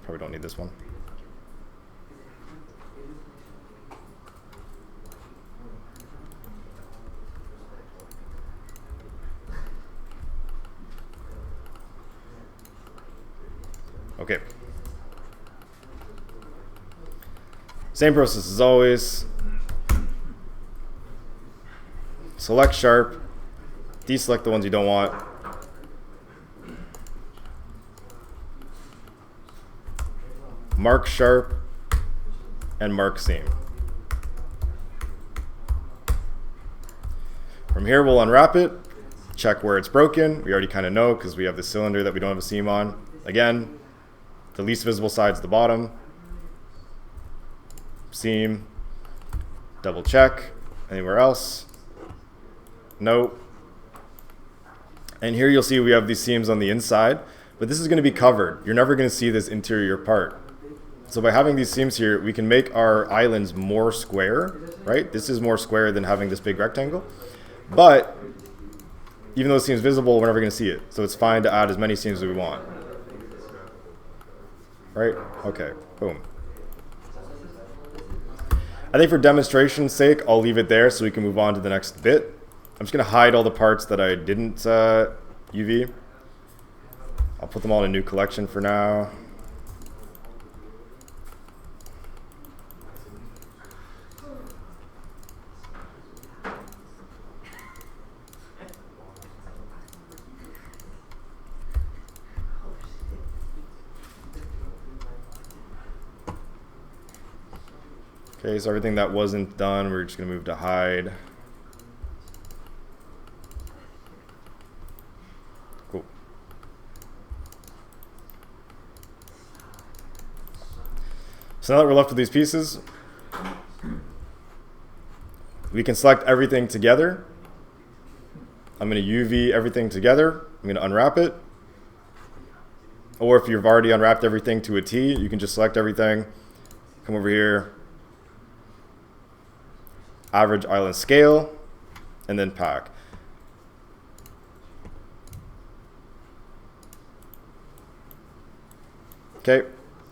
Probably don't need this one. Okay. Same process as always. Select sharp, deselect the ones you don't want. Mark sharp and mark seam. From here we'll unwrap it, check where it's broken. We already kind of know because we have the cylinder that we don't have a seam on. Again, the least visible side's the bottom. Seam, double check. Anywhere else? No. And here you'll see we have these seams on the inside, but this is going to be covered. You're never going to see this interior part. So by having these seams here, we can make our islands more square, right? This is more square than having this big rectangle. But even though it seems visible, we're never going to see it. So it's fine to add as many seams as we want. Right? Okay, boom. I think for demonstration's sake, I'll leave it there so we can move on to the next bit. I'm just going to hide all the parts that I didn't UV. I'll put them all in a new collection for now. Okay, so everything that wasn't done, we're just going to move to hide. Cool. So now that we're left with these pieces, we can select everything together. I'm going to UV everything together. I'm going to unwrap it. Or if you've already unwrapped everything to a T, you can just select everything, come over here, average island scale, and then pack. Okay,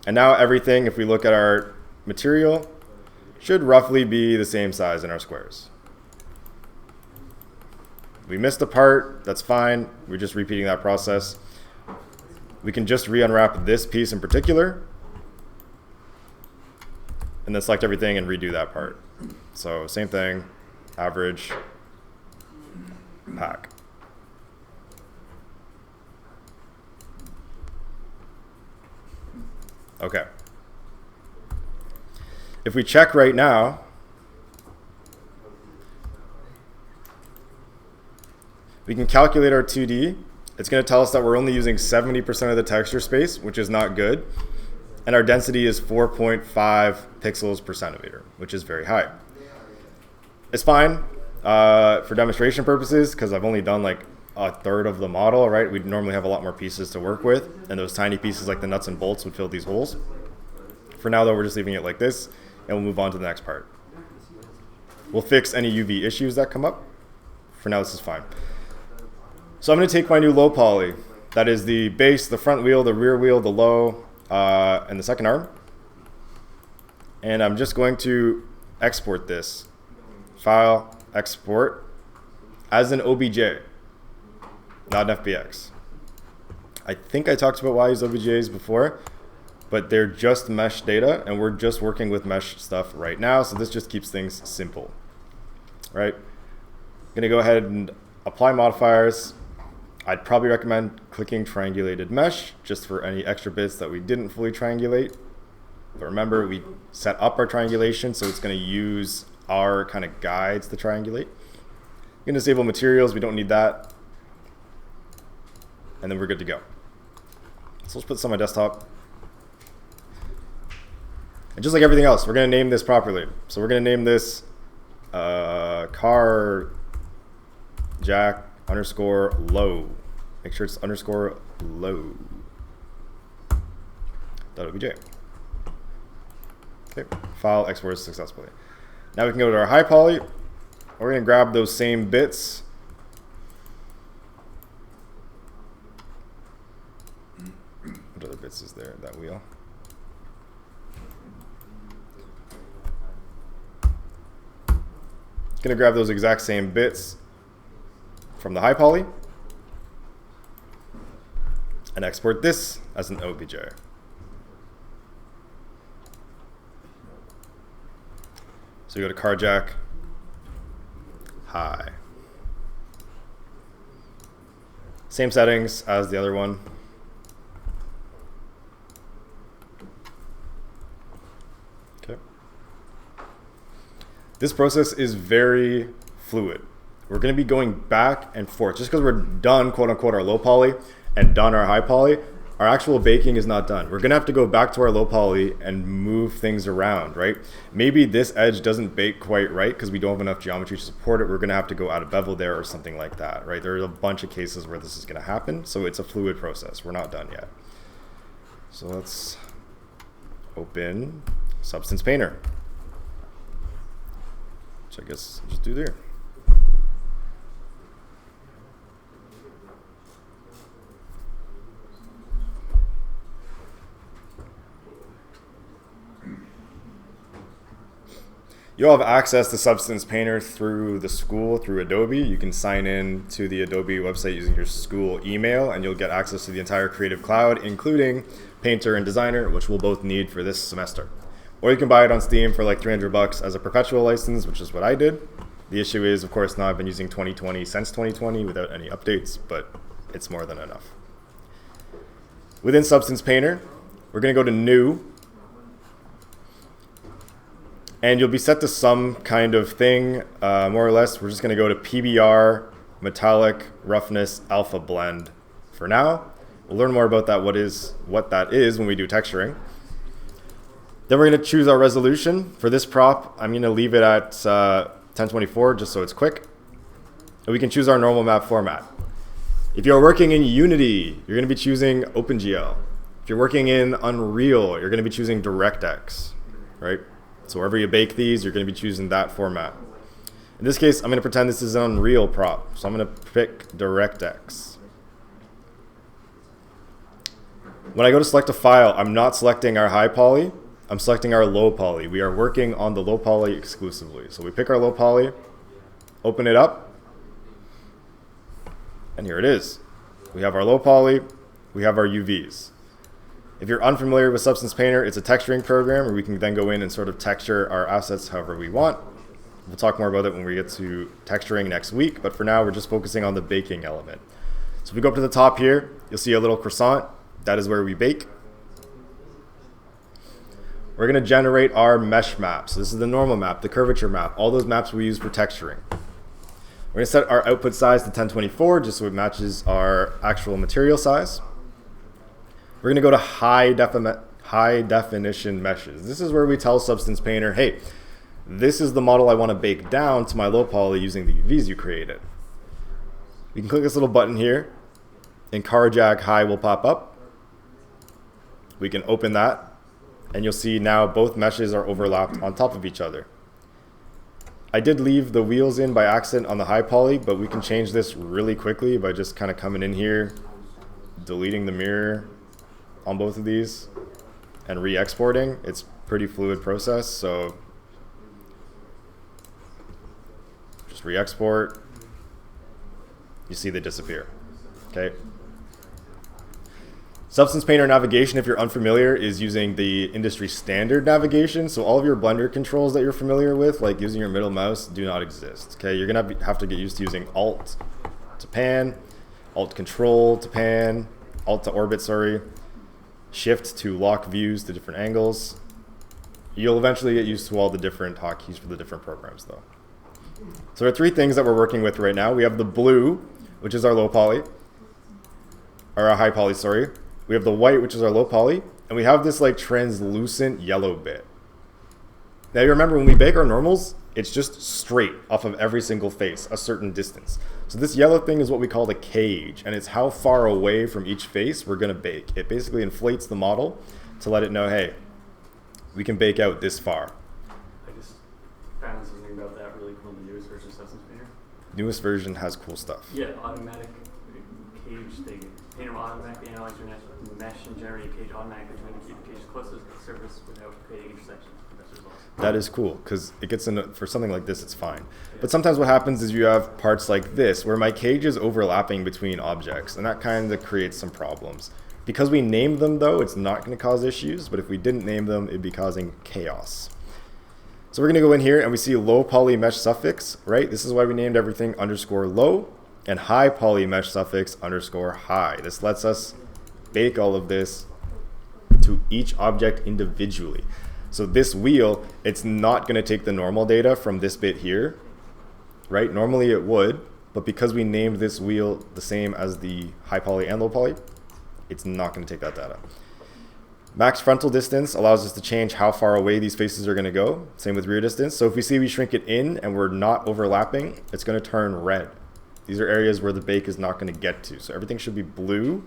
and now everything, if we look at our material, should roughly be the same size in our squares. We missed a part, that's fine. We're just repeating that process. We can just re-unwrap this piece in particular, and then select everything and redo that part. So same thing, average, pack. Okay. If we check right now, we can calculate our 2D. It's going to tell us that we're only using 70% of the texture space, which is not good. And our density is 4.5 pixels per centimeter, which is very high. It's fine for demonstration purposes because I've only done like a third of the model, right? We'd normally have a lot more pieces to work with, and those tiny pieces like the nuts and bolts would fill these holes. For now, though, we're just leaving it like this, and we'll move on to the next part. We'll fix any UV issues that come up. For now, this is fine. So I'm going to take my new low poly. That is the base, the front wheel, the rear wheel, the low, and the second arm. And I'm just going to export this. File, export, as an OBJ, not an FBX. I think I talked about why I use OBJs before, but they're just mesh data, and we're just working with mesh stuff right now, so this just keeps things simple. Right? I'm going to go ahead and apply modifiers, I'd probably recommend clicking triangulated mesh just for any extra bits that we didn't fully triangulate. But remember, we set up our triangulation, so it's going to use our kind of guides to triangulate. You can disable materials, we don't need that. And then we're good to go. So let's put this on my desktop. And just like everything else, we're going to name this properly. So we're going to name this car jack underscore low. Make sure it's underscore low. .obj. Okay, file exported successfully. Now we can go to our high poly. We're going to grab those same bits. What other bits is there? That wheel. Going to grab those exact same bits from the high poly and export this as an OBJ. So you go to carjack high. Same settings as the other one. Okay. This process is very fluid. We're going to be going back and forth. Just because we're done, quote unquote, our low poly and done our high poly, our actual baking is not done. We're going to have to go back to our low poly and move things around, right? Maybe this edge doesn't bake quite right because we don't have enough geometry to support it. We're going to have to go out of bevel there or something like that, right? There are a bunch of cases where this is going to happen. So it's a fluid process. We're not done yet. So let's open Substance Painter, which I guess I'll just do there. You'll have access to Substance Painter through the school, through Adobe. You can sign in to the Adobe website using your school email, and you'll get access to the entire Creative Cloud, including Painter and Designer, which we'll both need for this semester. Or you can buy it on Steam for like $300 as a perpetual license, which is what I did. The issue is, of course, now I've been using 2020 since 2020 without any updates, but it's more than enough. Within Substance Painter, we're going to go to New. And you'll be set to some kind of thing, more or less. We're just going to go to PBR, Metallic, Roughness, Alpha Blend for now. We'll learn more about that, what that is when we do texturing. Then we're going to choose our resolution. For this prop, I'm going to leave it at 1024 just so it's quick. And we can choose our normal map format. If you're working in Unity, you're going to be choosing OpenGL. If you're working in Unreal, you're going to be choosing DirectX, right? So wherever you bake these, you're going to be choosing that format. In this case, I'm going to pretend this is an Unreal prop. So I'm going to pick DirectX. When I go to select a file, I'm not selecting our high poly. I'm selecting our low poly. We are working on the low poly exclusively. So we pick our low poly, open it up, and here it is. We have our low poly, we have our UVs. If you're unfamiliar with Substance Painter, it's a texturing program where we can then go in and sort of texture our assets however we want. We'll talk more about it when we get to texturing next week, but for now we're just focusing on the baking element. So if we go up to the top here, you'll see a little croissant. That is where we bake. We're going to generate our mesh map. So this is the normal map, the curvature map, all those maps we use for texturing. We're going to set our output size to 1024 just so it matches our actual material size. We're going to go to high definition meshes. This is where we tell Substance Painter, hey, this is the model I want to bake down to my low poly using the UVs you created. You can click this little button here, and Carjack High will pop up. We can open that, and you'll see now both meshes are overlapped on top of each other. I did leave the wheels in by accident on the high poly, but we can change this really quickly by just kind of coming in here, deleting the mirror on both of these and re-exporting. It's pretty fluid process, so just re-export. You see they disappear. Okay. Substance Painter navigation, if you're unfamiliar, is using the industry standard navigation. So all of your Blender controls that you're familiar with, like using your middle mouse, do not exist. Okay, you're gonna have to get used to using Alt to pan, Alt Control to pan, Alt to orbit, sorry. Shift to lock views to different angles. You'll eventually get used to all the different hotkeys for the different programs though. So there are 3 things that we're working with right now. We have the blue, which is our low poly, or our high poly, sorry. We have the white, which is our low poly, and we have this like translucent yellow bit. Now you remember when we bake our normals, it's just straight off of every single face, a certain distance. So this yellow thing is what we call the cage, and it's how far away from each face we're gonna bake. It basically inflates the model to let it know, hey, we can bake out this far. I just found something about that really cool in the newest version of Substance Painter. Newest version has cool stuff. Yeah, automatic cage thing. Painter will automatically analyze your mesh and generate a cage automatically trying to keep the cage closest to the surface without creating intersections. That is cool, because it gets in, for something like this, it's fine. But sometimes what happens is you have parts like this, where my cage is overlapping between objects, and that kind of creates some problems. Because we named them, though, it's not going to cause issues, but if we didn't name them, it'd be causing chaos. So we're going to go in here, and we see low poly mesh suffix, right? This is why we named everything _low, and high poly mesh suffix _high. This lets us bake all of this to each object individually. So this wheel, it's not going to take the normal data from this bit here, right? Normally it would, but because we named this wheel the same as the high poly and low poly, it's not going to take that data. Max frontal distance allows us to change how far away these faces are going to go. Same with rear distance. So if we see we shrink it in and we're not overlapping, it's going to turn red. These are areas where the bake is not going to get to. So everything should be blue.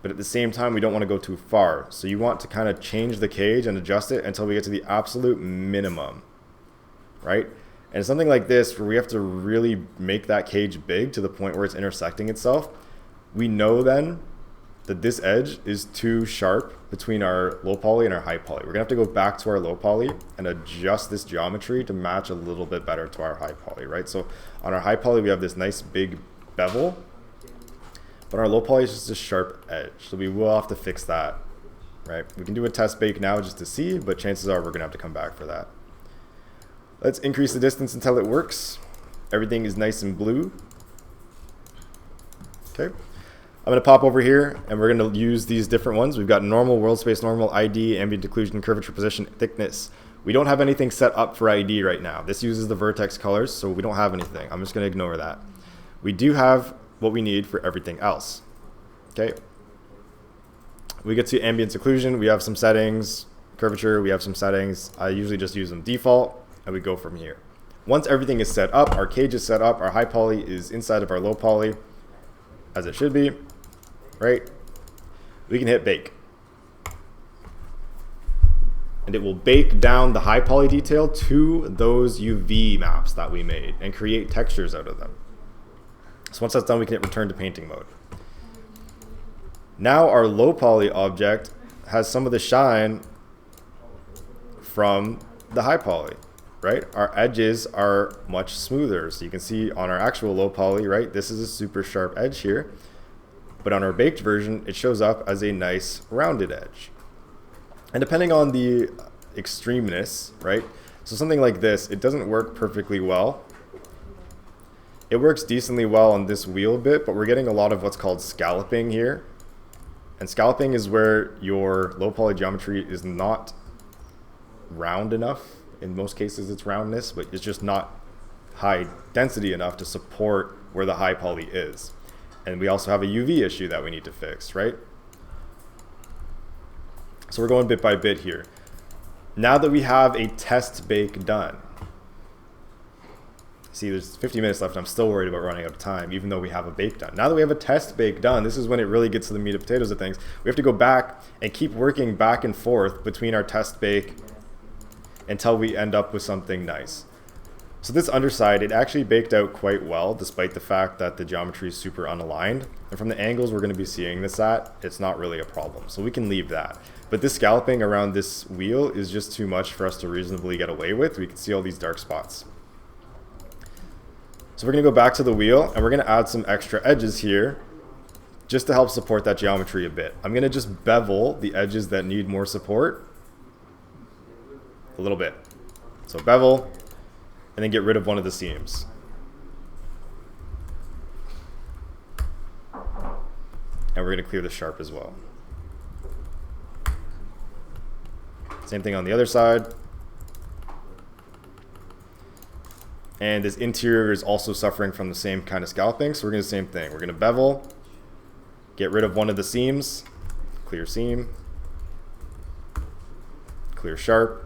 But at the same time, we don't want to go too far. So you want to kind of change the cage and adjust it until we get to the absolute minimum, right? And something like this, where we have to really make that cage big to the point where it's intersecting itself, we know then that this edge is too sharp between our low poly and our high poly. We're gonna have to go back to our low poly and adjust this geometry to match a little bit better to our high poly, right? So on our high poly, we have this nice big bevel, but our low poly is just a sharp edge. So we will have to fix that, right? We can do a test bake now just to see, but chances are we're gonna have to come back for that. Let's increase the distance until it works. Everything is nice and blue. Okay. I'm gonna pop over here and we're gonna use these different ones. We've got normal, world space normal, ID, ambient occlusion, curvature, position, thickness. We don't have anything set up for ID right now. This uses the vertex colors, so we don't have anything. I'm just gonna ignore that. We do have what we need for everything else. Okay. We get to ambient occlusion, we have some settings. Curvature, we have some settings. I usually just use them default, and we go from here. Once everything is set up, our cage is set up, our high poly is inside of our low poly, as it should be, right? We can hit bake. And it will bake down the high poly detail to those UV maps that we made and create textures out of them. So once that's done, we can hit return to painting mode. Now our low poly object has some of the shine from the high poly, right? Our edges are much smoother. So you can see on our actual low poly, right? This is a super sharp edge here. But on our baked version, it shows up as a nice rounded edge. And depending on the extremeness, right? So something like this, it doesn't work perfectly well. It works decently well on this wheel bit, but we're getting a lot of what's called scalloping here. And scalloping is where your low poly geometry is not round enough. In most cases it's roundness, but it's just not high density enough to support where the high poly is. And we also have a UV issue that we need to fix, right? So we're going bit by bit here. Now that we have a test bake done, see, there's 50 minutes left. I'm still worried about running out of time, even though we have a bake done. Now that we have a test bake done, this is when it really gets to the meat and potatoes of things. We have to go back and keep working back and forth between our test bake until we end up with something nice. So this underside, it actually baked out quite well, despite the fact that the geometry is super unaligned. And from the angles we're going to be seeing this at, it's not really a problem. So we can leave that. But this scalloping around this wheel is just too much for us to reasonably get away with. We can see all these dark spots. So we're going to go back to the wheel and we're going to add some extra edges here just to help support that geometry a bit. I'm going to just bevel the edges that need more support a little bit. So bevel and then get rid of one of the seams. we're going to clear the sharp as well. Same thing on the other side. And this interior is also suffering from the same kind of scalping, so we're going to do the same thing. We're going to bevel, get rid of one of the seams, clear seam, clear sharp.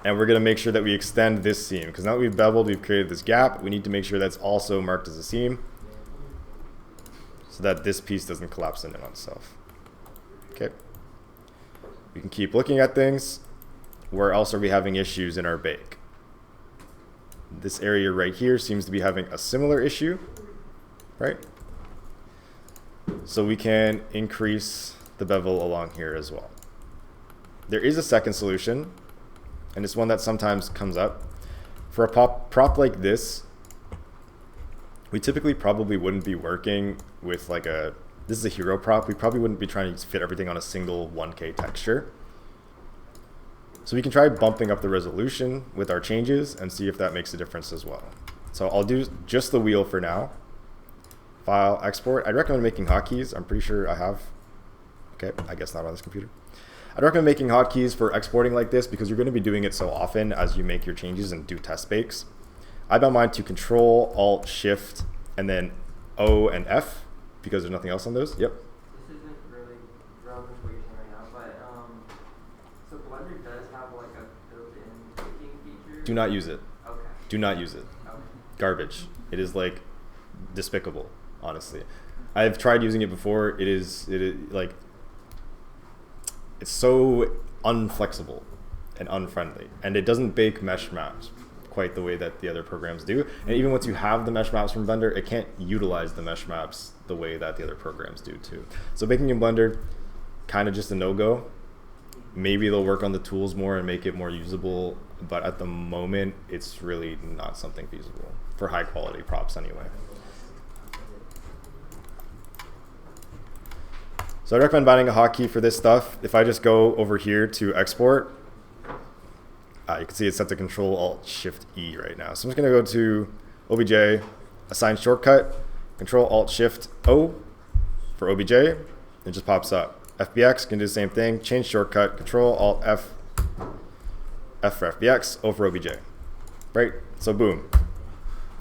And we're going to make sure that we extend this seam, because now that we've beveled, we've created this gap. We need to make sure that's also marked as a seam so that this piece doesn't collapse in on itself. Okay. We can keep looking at things. Where else are we having issues in our bake? This area right here seems to be having a similar issue, right? So we can increase the bevel along here as well. There is a second solution, and it's one that sometimes comes up. For a prop like this, we typically probably wouldn't be working with like this is a hero prop. We probably wouldn't be trying to fit everything on a single 1K texture. So we can try bumping up the resolution with our changes and see if that makes a difference as well. So I'll do just the wheel for now. File, export. I'd recommend making hotkeys. I'm pretty sure I have. Okay, I guess not on this computer. I'd recommend making hotkeys for exporting like this because you're going to be doing it so often as you make your changes and do test bakes. I bound mine to Control, Alt, Shift, and then O and F because there's nothing else on those. Yep. This isn't really relevant to what you're saying right now, but so Blender does have like a built-in baking feature. Do not use it. Okay. Do not use it. Okay. Garbage. It is like despicable, honestly. I've tried using it before. It is like it's so unflexible and unfriendly, and it doesn't bake mesh maps quite the way that the other programs do. And even once you have the mesh maps from Blender, it can't utilize the mesh maps the way that the other programs do too. So baking in Blender, kind of just a no-go. Maybe they'll work on the tools more and make it more usable, but at the moment, it's really not something feasible for high quality props anyway. So I recommend binding a hotkey for this stuff. If I just go over here to export, you can see it's set to Control Alt Shift E right now. So I'm just going to go to OBJ, assign shortcut, Control Alt Shift O for OBJ. It just pops up. FBX can do the same thing. Change shortcut, Control Alt F, F for FBX, O for OBJ. Right? So boom,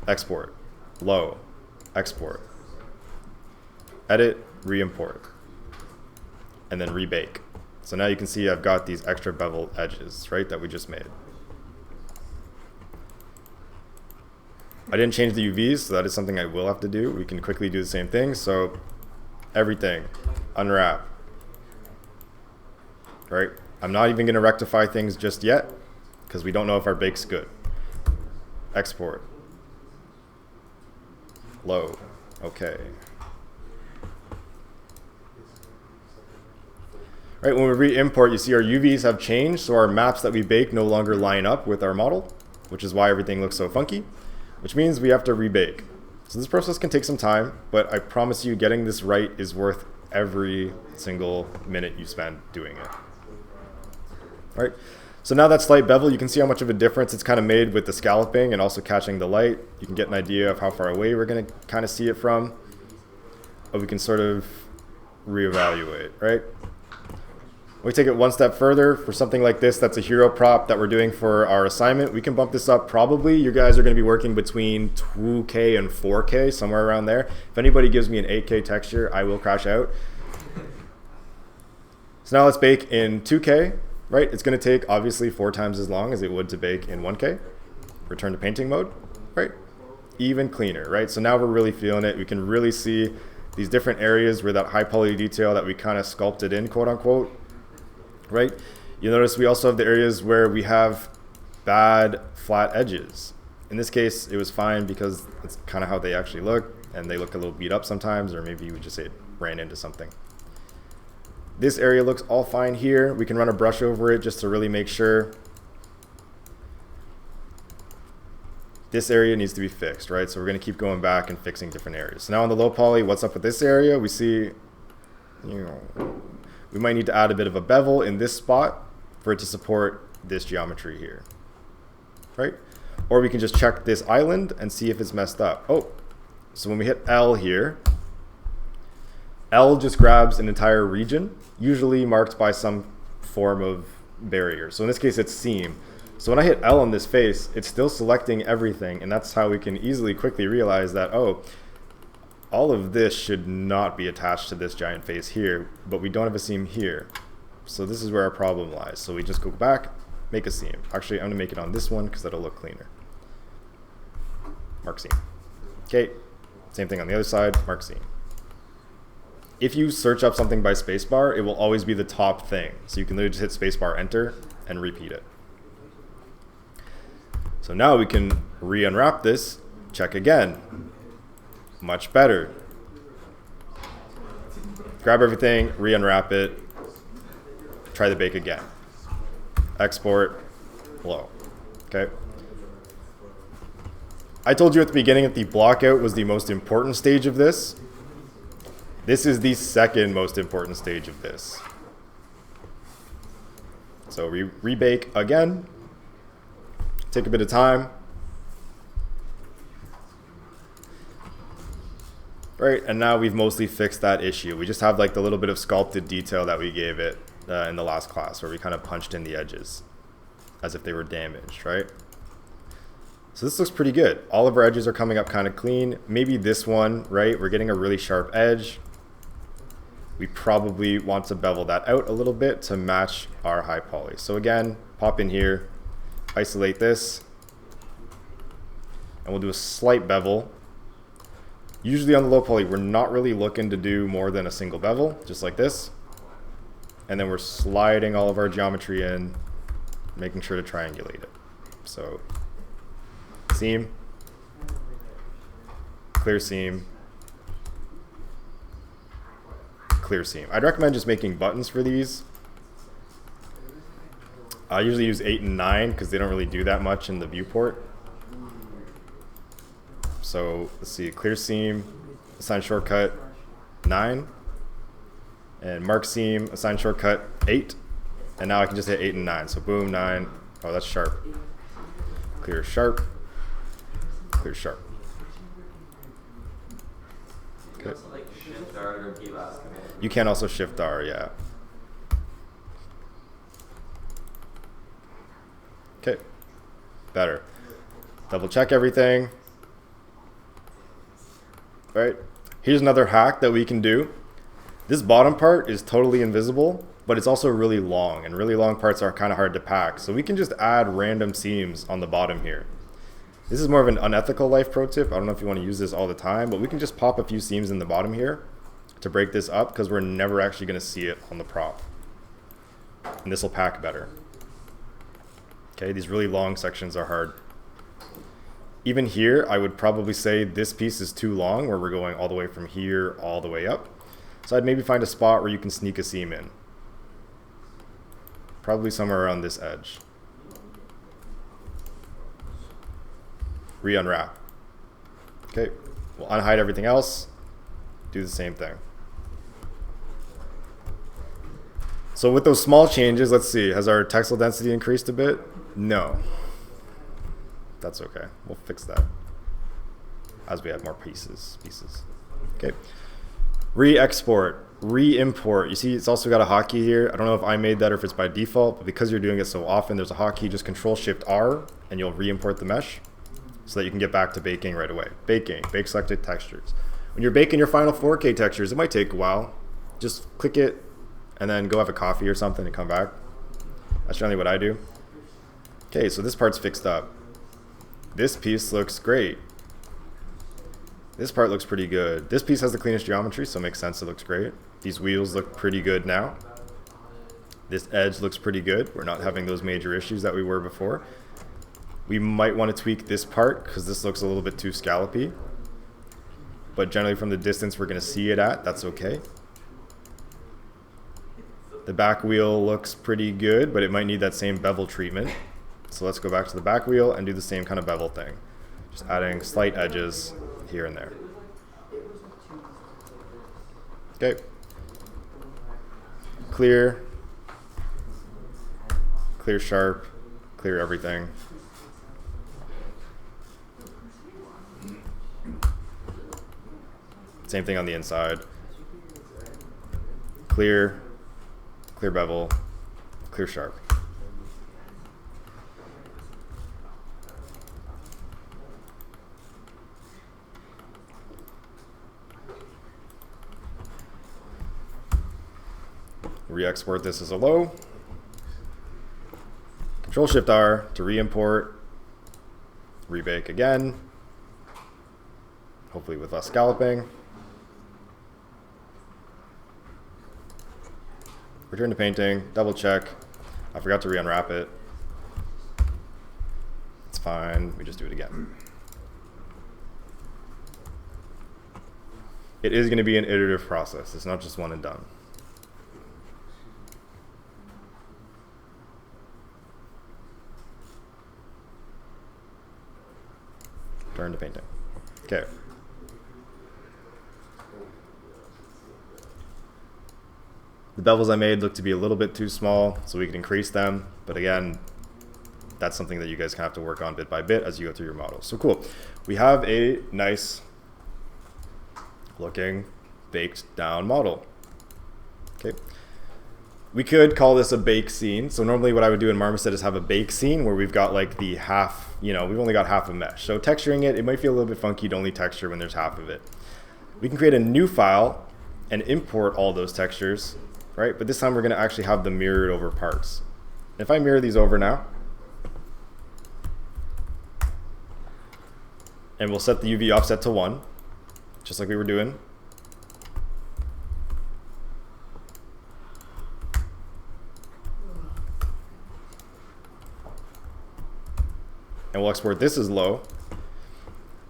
export, low, export, edit, re-import, and then rebake. So now you can see I've got these extra beveled edges, right, that we just made. I didn't change the UVs, so that is something I will have to do. We can quickly do the same thing. So everything, unwrap, right? I'm not even going to rectify things just yet because we don't know if our bake's good. Export, low, okay. Right, when we re-import, you see our UVs have changed, so our maps that we bake no longer line up with our model, which is why everything looks so funky, which means we have to rebake. So this process can take some time, but I promise you getting this right is worth every single minute you spend doing it. All right, so now that slight bevel, you can see how much of a difference it's kind of made with the scalloping and also catching the light. You can get an idea of how far away we're going to kind of see it from, but we can sort of reevaluate, right? We take it one step further for something like this that's a hero prop that we're doing for our assignment. We can bump this up probably. You guys are going to be working between 2K and 4K, somewhere around there. If anybody gives me an 8K texture, I will crash out. So now let's bake in 2K, right? It's going to take obviously 4 times as long as it would to bake in 1K. Return to painting mode, right? Even cleaner, right? So now we're really feeling it. We can really see these different areas where that high poly detail that we kind of sculpted in, quote unquote, right? You'll notice we also have the areas where we have bad flat edges. In this case, it was fine because it's kind of how they actually look, and they look a little beat up sometimes, or maybe you would just say it ran into something. This area looks all fine here. We can run a brush over it just to really make sure. This area needs to be fixed, right? So we're going to keep going back and fixing different areas. So now on the low poly, what's up with this area? We see, we might need to add a bit of a bevel in this spot for it to support this geometry here, right? Or we can just check this island and see if it's messed up. Oh, So when we hit L here, L just grabs an entire region, usually marked by some form of barrier. So in this case, it's seam. So when I hit L on this face, it's still selecting everything, and that's how we can easily quickly realize that, oh, all of this should not be attached to this giant face here, but we don't have a seam here. So this is where our problem lies. So we just go back, make a seam. Actually, I'm gonna make it on this one because that'll look cleaner. Mark seam. Okay, same thing on the other side, mark seam. If you search up something by spacebar, it will always be the top thing. So you can literally just hit spacebar, enter, and repeat it. So now we can re-unwrap this, check again. Much better. Grab everything, re-unwrap it, try the bake again. Export, low, okay? I told you at the beginning that the blockout was the most important stage of this. This is the second most important stage of this. So rebake again, take a bit of time. Right, and now we've mostly fixed that issue. We just have like the little bit of sculpted detail that we gave it in the last class where we kind of punched in the edges as if they were damaged, right? So this looks pretty good. All of our edges are coming up kind of clean. Maybe this one, right? We're getting a really sharp edge. We probably want to bevel that out a little bit to match our high poly. So again, pop in here, isolate this, and we'll do a slight bevel. Usually on the low poly, we're not really looking to do more than a single bevel, just like this. And then we're sliding all of our geometry in, making sure to triangulate it. So seam, clear seam, clear seam. I'd recommend just making buttons for these. I usually use 8 and 9 because they don't really do that much in the viewport. So let's see, clear seam, assign shortcut 9, and mark seam, assign shortcut 8, and now I can just hit 8 and 9. So boom, 9. Oh, that's sharp. Clear sharp, clear sharp. You can also like shift R or key last command. You can also shift R, yeah. Okay, better. Double check everything. Right, here's another hack that we can do. This bottom part is totally invisible, but it's also really long, and really long parts are kind of hard to pack. So we can just add random seams on the bottom here. This is more of an unethical life pro tip. I don't know if you want to use this all the time, but we can just pop a few seams in the bottom here to break this up because we're never actually going to see it on the prop. And this will pack better. Okay, these really long sections are hard. Even here, I would probably say this piece is too long where we're going all the way from here all the way up. So I'd maybe find a spot where you can sneak a seam in. Probably somewhere around this edge. Re-unwrap. Okay, we'll unhide everything else. Do the same thing. So with those small changes, let's see, has our textile density increased a bit? No. That's okay. We'll fix that as we add more pieces. Okay. Re-export, re-import. You see, it's also got a hotkey here. I don't know if I made that or if it's by default, but because you're doing it so often, there's a hotkey. Just Control-Shift-R, and you'll re-import the mesh so that you can get back to baking right away. Baking, bake selected textures. When you're baking your final 4K textures, it might take a while. Just click it, and then go have a coffee or something and come back. That's generally what I do. Okay, so this part's fixed up. This piece looks great. This part looks pretty good. This piece has the cleanest geometry, so it makes sense it looks great. These wheels look pretty good now. This edge looks pretty good. We're not having those major issues that we were before. We might want to tweak this part because this looks a little bit too scallopy. But generally from the distance we're going to see it at, that's okay. The back wheel looks pretty good, but it might need that same bevel treatment. So let's go back to the back wheel and do the same kind of bevel thing. Just adding slight edges here and there. Okay. Clear. Clear sharp. Clear everything. Same thing on the inside. Clear, clear bevel, clear sharp. Re-export this as a low. Control-Shift-R to re-import. Rebake again. Hopefully with less scalloping. Return to painting, double check. I forgot to re-unwrap it. It's fine, we just do it again. It is going to be an iterative process. It's not just one and done. Turn to painting. Okay. The bevels I made look to be a little bit too small, so we can increase them. But again, that's something that you guys can have to work on bit by bit as you go through your models. So cool. We have a nice looking baked down model. Okay. We could call this a bake scene. So normally what I would do in Marmoset is have a bake scene where we've got like the half, we've only got half a mesh. So texturing it might feel a little bit funky to only texture when there's half of it. We can create a new file and import all those textures, right? But this time we're gonna actually have them mirrored over parts. If I mirror these over now, and we'll set the UV offset to 1, just like we were doing. And we'll export this as low.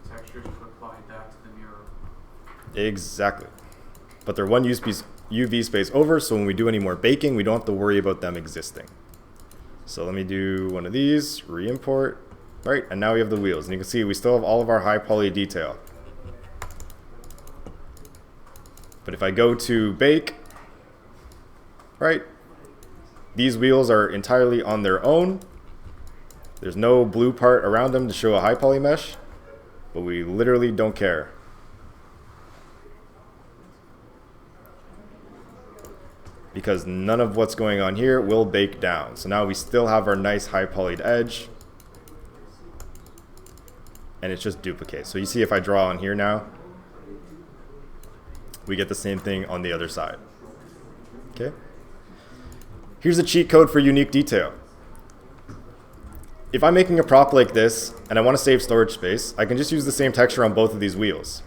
Textures to apply that to the mirror. Exactly. But they're one UV space over, so when we do any more baking, we don't have to worry about them existing. So let me do one of these, re-import, right? And now we have the wheels. And you can see we still have all of our high poly detail. But if I go to bake, right? These wheels are entirely on their own. There's no blue part around them to show a high poly mesh, but we literally don't care. Because none of what's going on here will bake down. So now we still have our nice high polyed edge, and it's just duplicate. So you see if I draw on here now, we get the same thing on the other side. Okay. Here's a cheat code for unique detail. If I'm making a prop like this and I want to save storage space, I can just use the same texture on both of these wheels.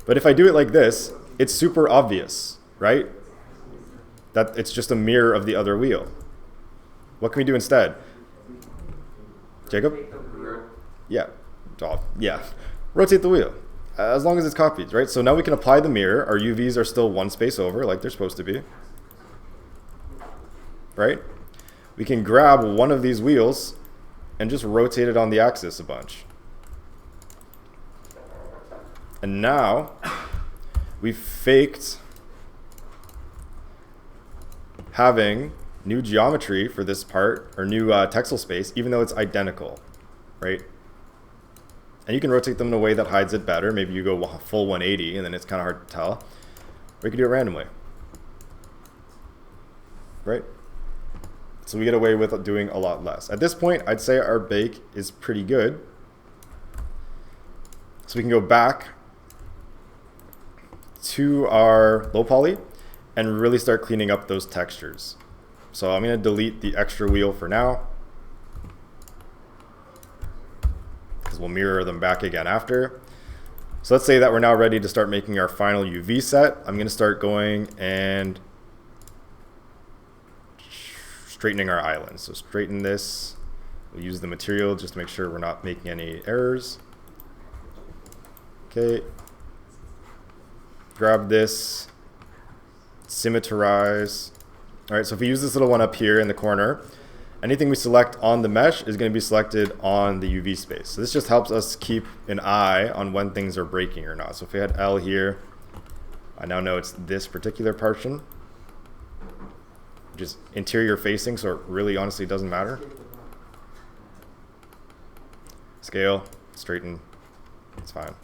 But if I do it like this, it's super obvious, right? That it's just a mirror of the other wheel. What can we do instead? Jacob? Yeah. Oh, yeah. Rotate the wheel, as long as it's copied, right? So now we can apply the mirror. Our UVs are still one space over, like they're supposed to be, right? We can grab one of these wheels and just rotate it on the axis a bunch. And now we've faked having new geometry for this part, or new textile space, even though it's identical, right? And you can rotate them in a way that hides it better. Maybe you go full 180 and then it's kind of hard to tell. Or you can do it randomly, right? So we get away with doing a lot less. At this point, I'd say our bake is pretty good. So we can go back to our low poly and really start cleaning up those textures. So I'm going to delete the extra wheel for now, because we'll mirror them back again after. So let's say that we're now ready to start making our final UV set. I'm going to start going and straightening our island. So straighten this. We'll use the material just to make sure we're not making any errors. Okay. Grab this. Symmetrize. All right, so if we use this little one up here in the corner, anything we select on the mesh is going to be selected on the UV space. So this just helps us keep an eye on when things are breaking or not. So if we had L here, I now know it's this particular portion, which is interior facing, so it really honestly doesn't matter. Scale, straighten, it's fine.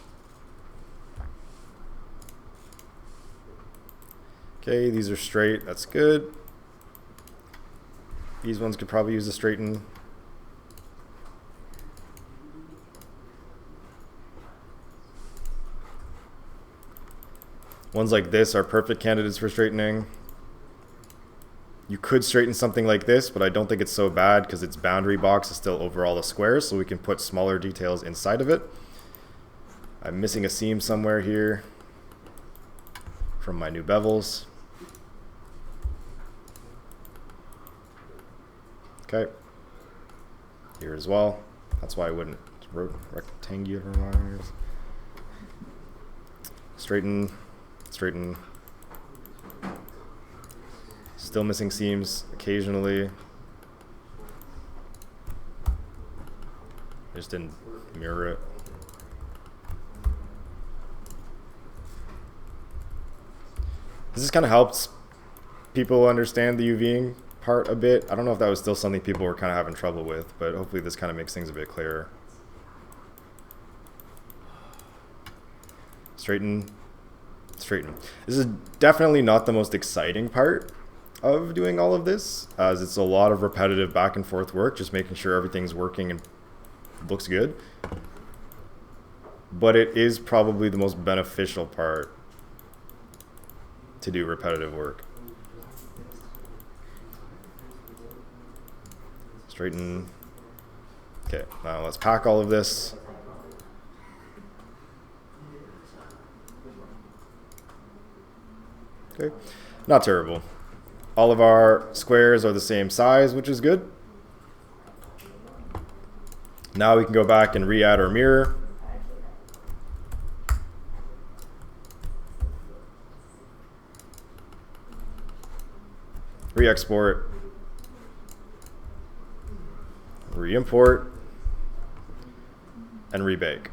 Okay, these are straight. That's good. These ones could probably use a straighten. Ones like this are perfect candidates for straightening. You could straighten something like this, but I don't think it's so bad because its boundary box is still overall a square, so we can put smaller details inside of it. I'm missing a seam somewhere here from my new bevels. Okay. Here as well. That's why I wouldn't rectangular lines. Straighten, straighten. Still missing seams occasionally. I just didn't mirror it. This has kind of helped people understand the UVing part a bit. I don't know if that was still something people were kind of having trouble with, but hopefully this kind of makes things a bit clearer. Straighten, straighten. This is definitely not the most exciting part of doing all of this, as it's a lot of repetitive back and forth work, just making sure everything's working and looks good. But it is probably the most beneficial part to do repetitive work. Straighten. Okay, now let's pack all of this. Okay, not terrible. All of our squares are the same size, which is good. Now we can go back and re-add our mirror. Re-export. Re-import. And rebake.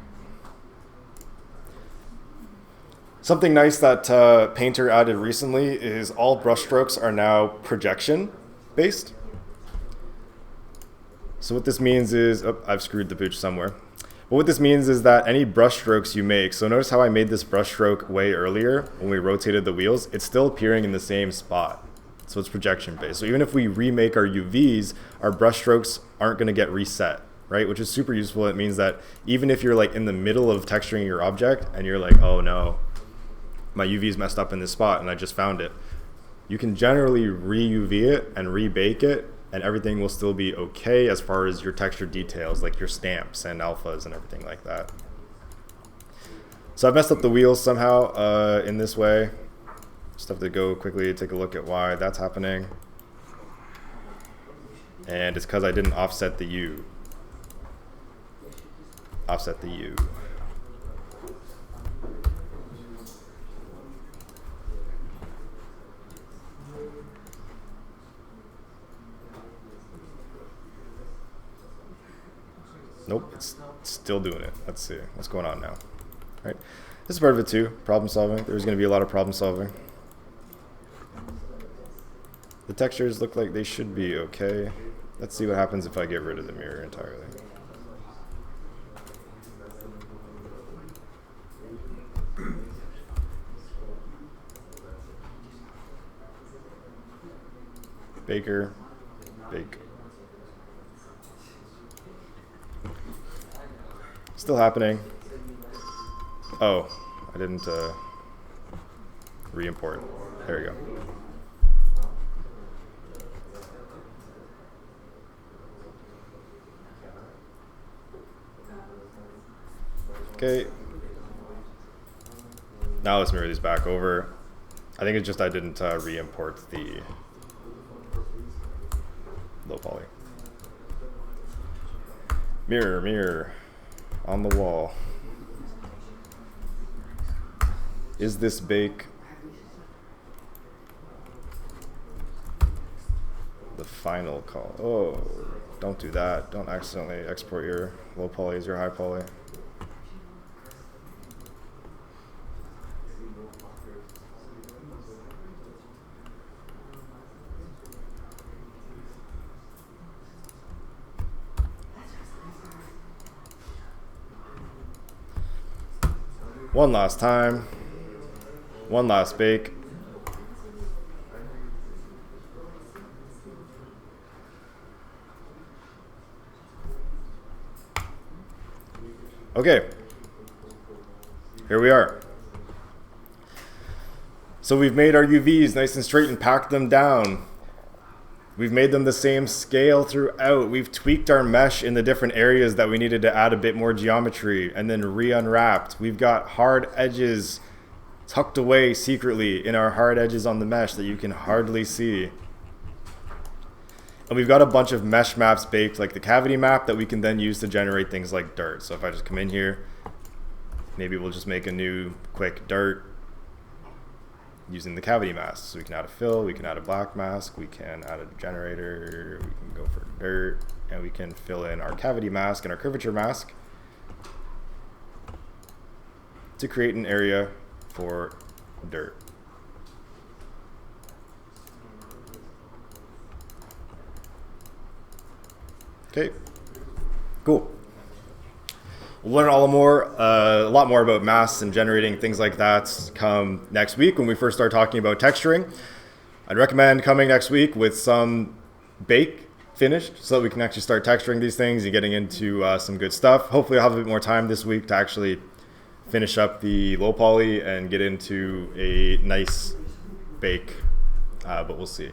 Something nice that Painter added recently is all brushstrokes are now projection based. So what this means is, oh, I've screwed the pooch somewhere. But what this means is that any brushstrokes you make, so notice how I made this brushstroke way earlier when we rotated the wheels, it's still appearing in the same spot. So it's projection based. So even if we remake our UVs, our brushstrokes aren't going to get reset, right? Which is super useful. It means that even if you're like in the middle of texturing your object and you're like, oh no, my UV's messed up in this spot and I just found it, you can generally re-UV it and rebake it and everything will still be okay as far as your texture details, like your stamps and alphas and everything like that. So I've messed up the wheels somehow in this way. Just have to go quickly take a look at why that's happening. And it's because I didn't offset the U. Offset the U. Nope, it's still doing it. Let's see what's going on now. All right, this is part of it too. Problem solving. There's going to be a lot of problem solving. The textures look like they should be okay. Let's see what happens if I get rid of the mirror entirely. Baker, bake. Still happening. Oh, I didn't re-import. There we go. Okay. Now let's mirror these back over. I think it's just I didn't re-import the low poly. Mirror, mirror on the wall. Is this bake the final call? Oh, don't do that. Don't accidentally export your low poly as your high poly. One last time. One last bake. Okay, here we are. So we've made our UVs nice and straight and packed them down. We've made them the same scale throughout. We've tweaked our mesh in the different areas that we needed to add a bit more geometry and then re-unwrapped. We've got hard edges tucked away secretly in our hard edges on the mesh that you can hardly see. And we've got a bunch of mesh maps baked, like the cavity map, that we can then use to generate things like dirt. So if I just come in here, maybe we'll just make a new quick dirt using the cavity mask. So we can add a fill, we can add a black mask, we can add a generator, we can go for dirt, and we can fill in our cavity mask and our curvature mask to create an area for dirt. Okay, cool. We'll learn a lot more about masks and generating things like that come next week when we first start talking about texturing. I'd recommend coming next week with some bake finished so that we can actually start texturing these things and getting into some good stuff. Hopefully I'll have a bit more time this week to actually finish up the low poly and get into a nice bake, but we'll see.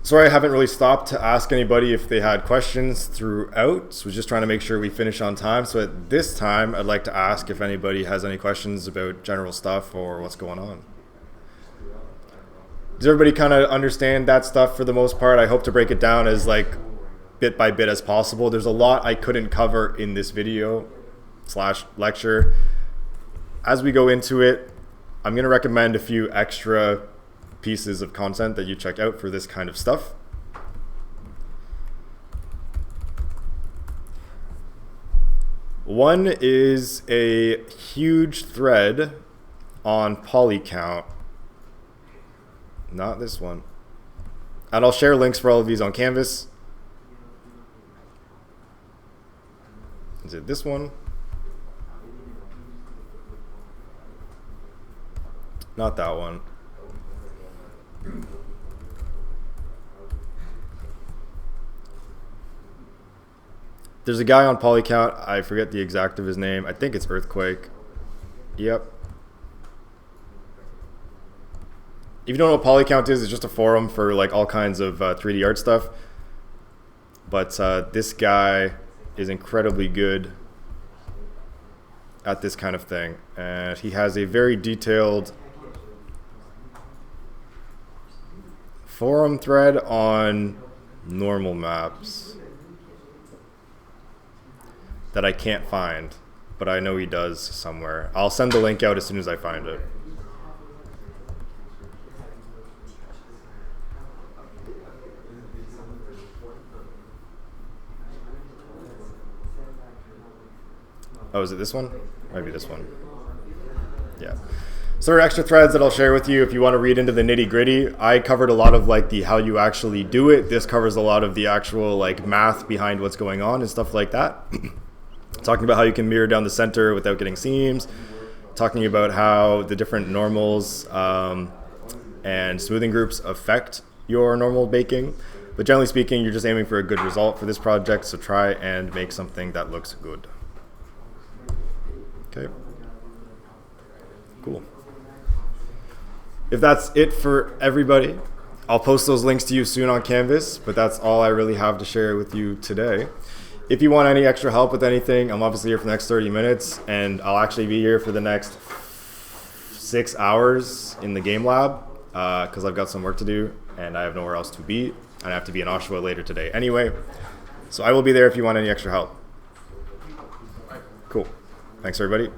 Sorry, I haven't really stopped to ask anybody if they had questions throughout. So we're just trying to make sure we finish on time. So at this time, I'd like to ask if anybody has any questions about general stuff or what's going on. Does everybody kind of understand that stuff for the most part? I hope to break it down as like bit by bit as possible. There's a lot I couldn't cover in this video / lecture. As we go into it, I'm going to recommend a few extra pieces of content that you check out for this kind of stuff. One is a huge thread on poly count. Not this one. And I'll share links for all of these on Canvas. Is it this one? Not that one. There's a guy on Polycount, I forget the exact of his name. I think it's Earthquake. Yep. If you don't know what Polycount is, it's just a forum for like all kinds of 3D art stuff. But this guy is incredibly good at this kind of thing. And he has a very detailed forum thread on normal maps that I can't find, but I know he does somewhere. I'll send the link out as soon as I find it. Oh, is it this one? Might be this one. Yeah. So there are extra threads that I'll share with you if you want to read into the nitty gritty. I covered a lot of like the how you actually do it. This covers a lot of the actual like math behind what's going on and stuff like that. Talking about how you can mirror down the center without getting seams. Talking about how the different normals and smoothing groups affect your normal baking. But generally speaking, you're just aiming for a good result for this project. So try and make something that looks good. Okay. Cool. If that's it for everybody, I'll post those links to you soon on Canvas, but that's all I really have to share with you today. If you want any extra help with anything, I'm obviously here for the next 30 minutes, and I'll actually be here for the next 6 hours in the game lab because I've got some work to do, and I have nowhere else to be, and I have to be in Oshawa later today anyway. So I will be there if you want any extra help. Cool. Thanks, everybody.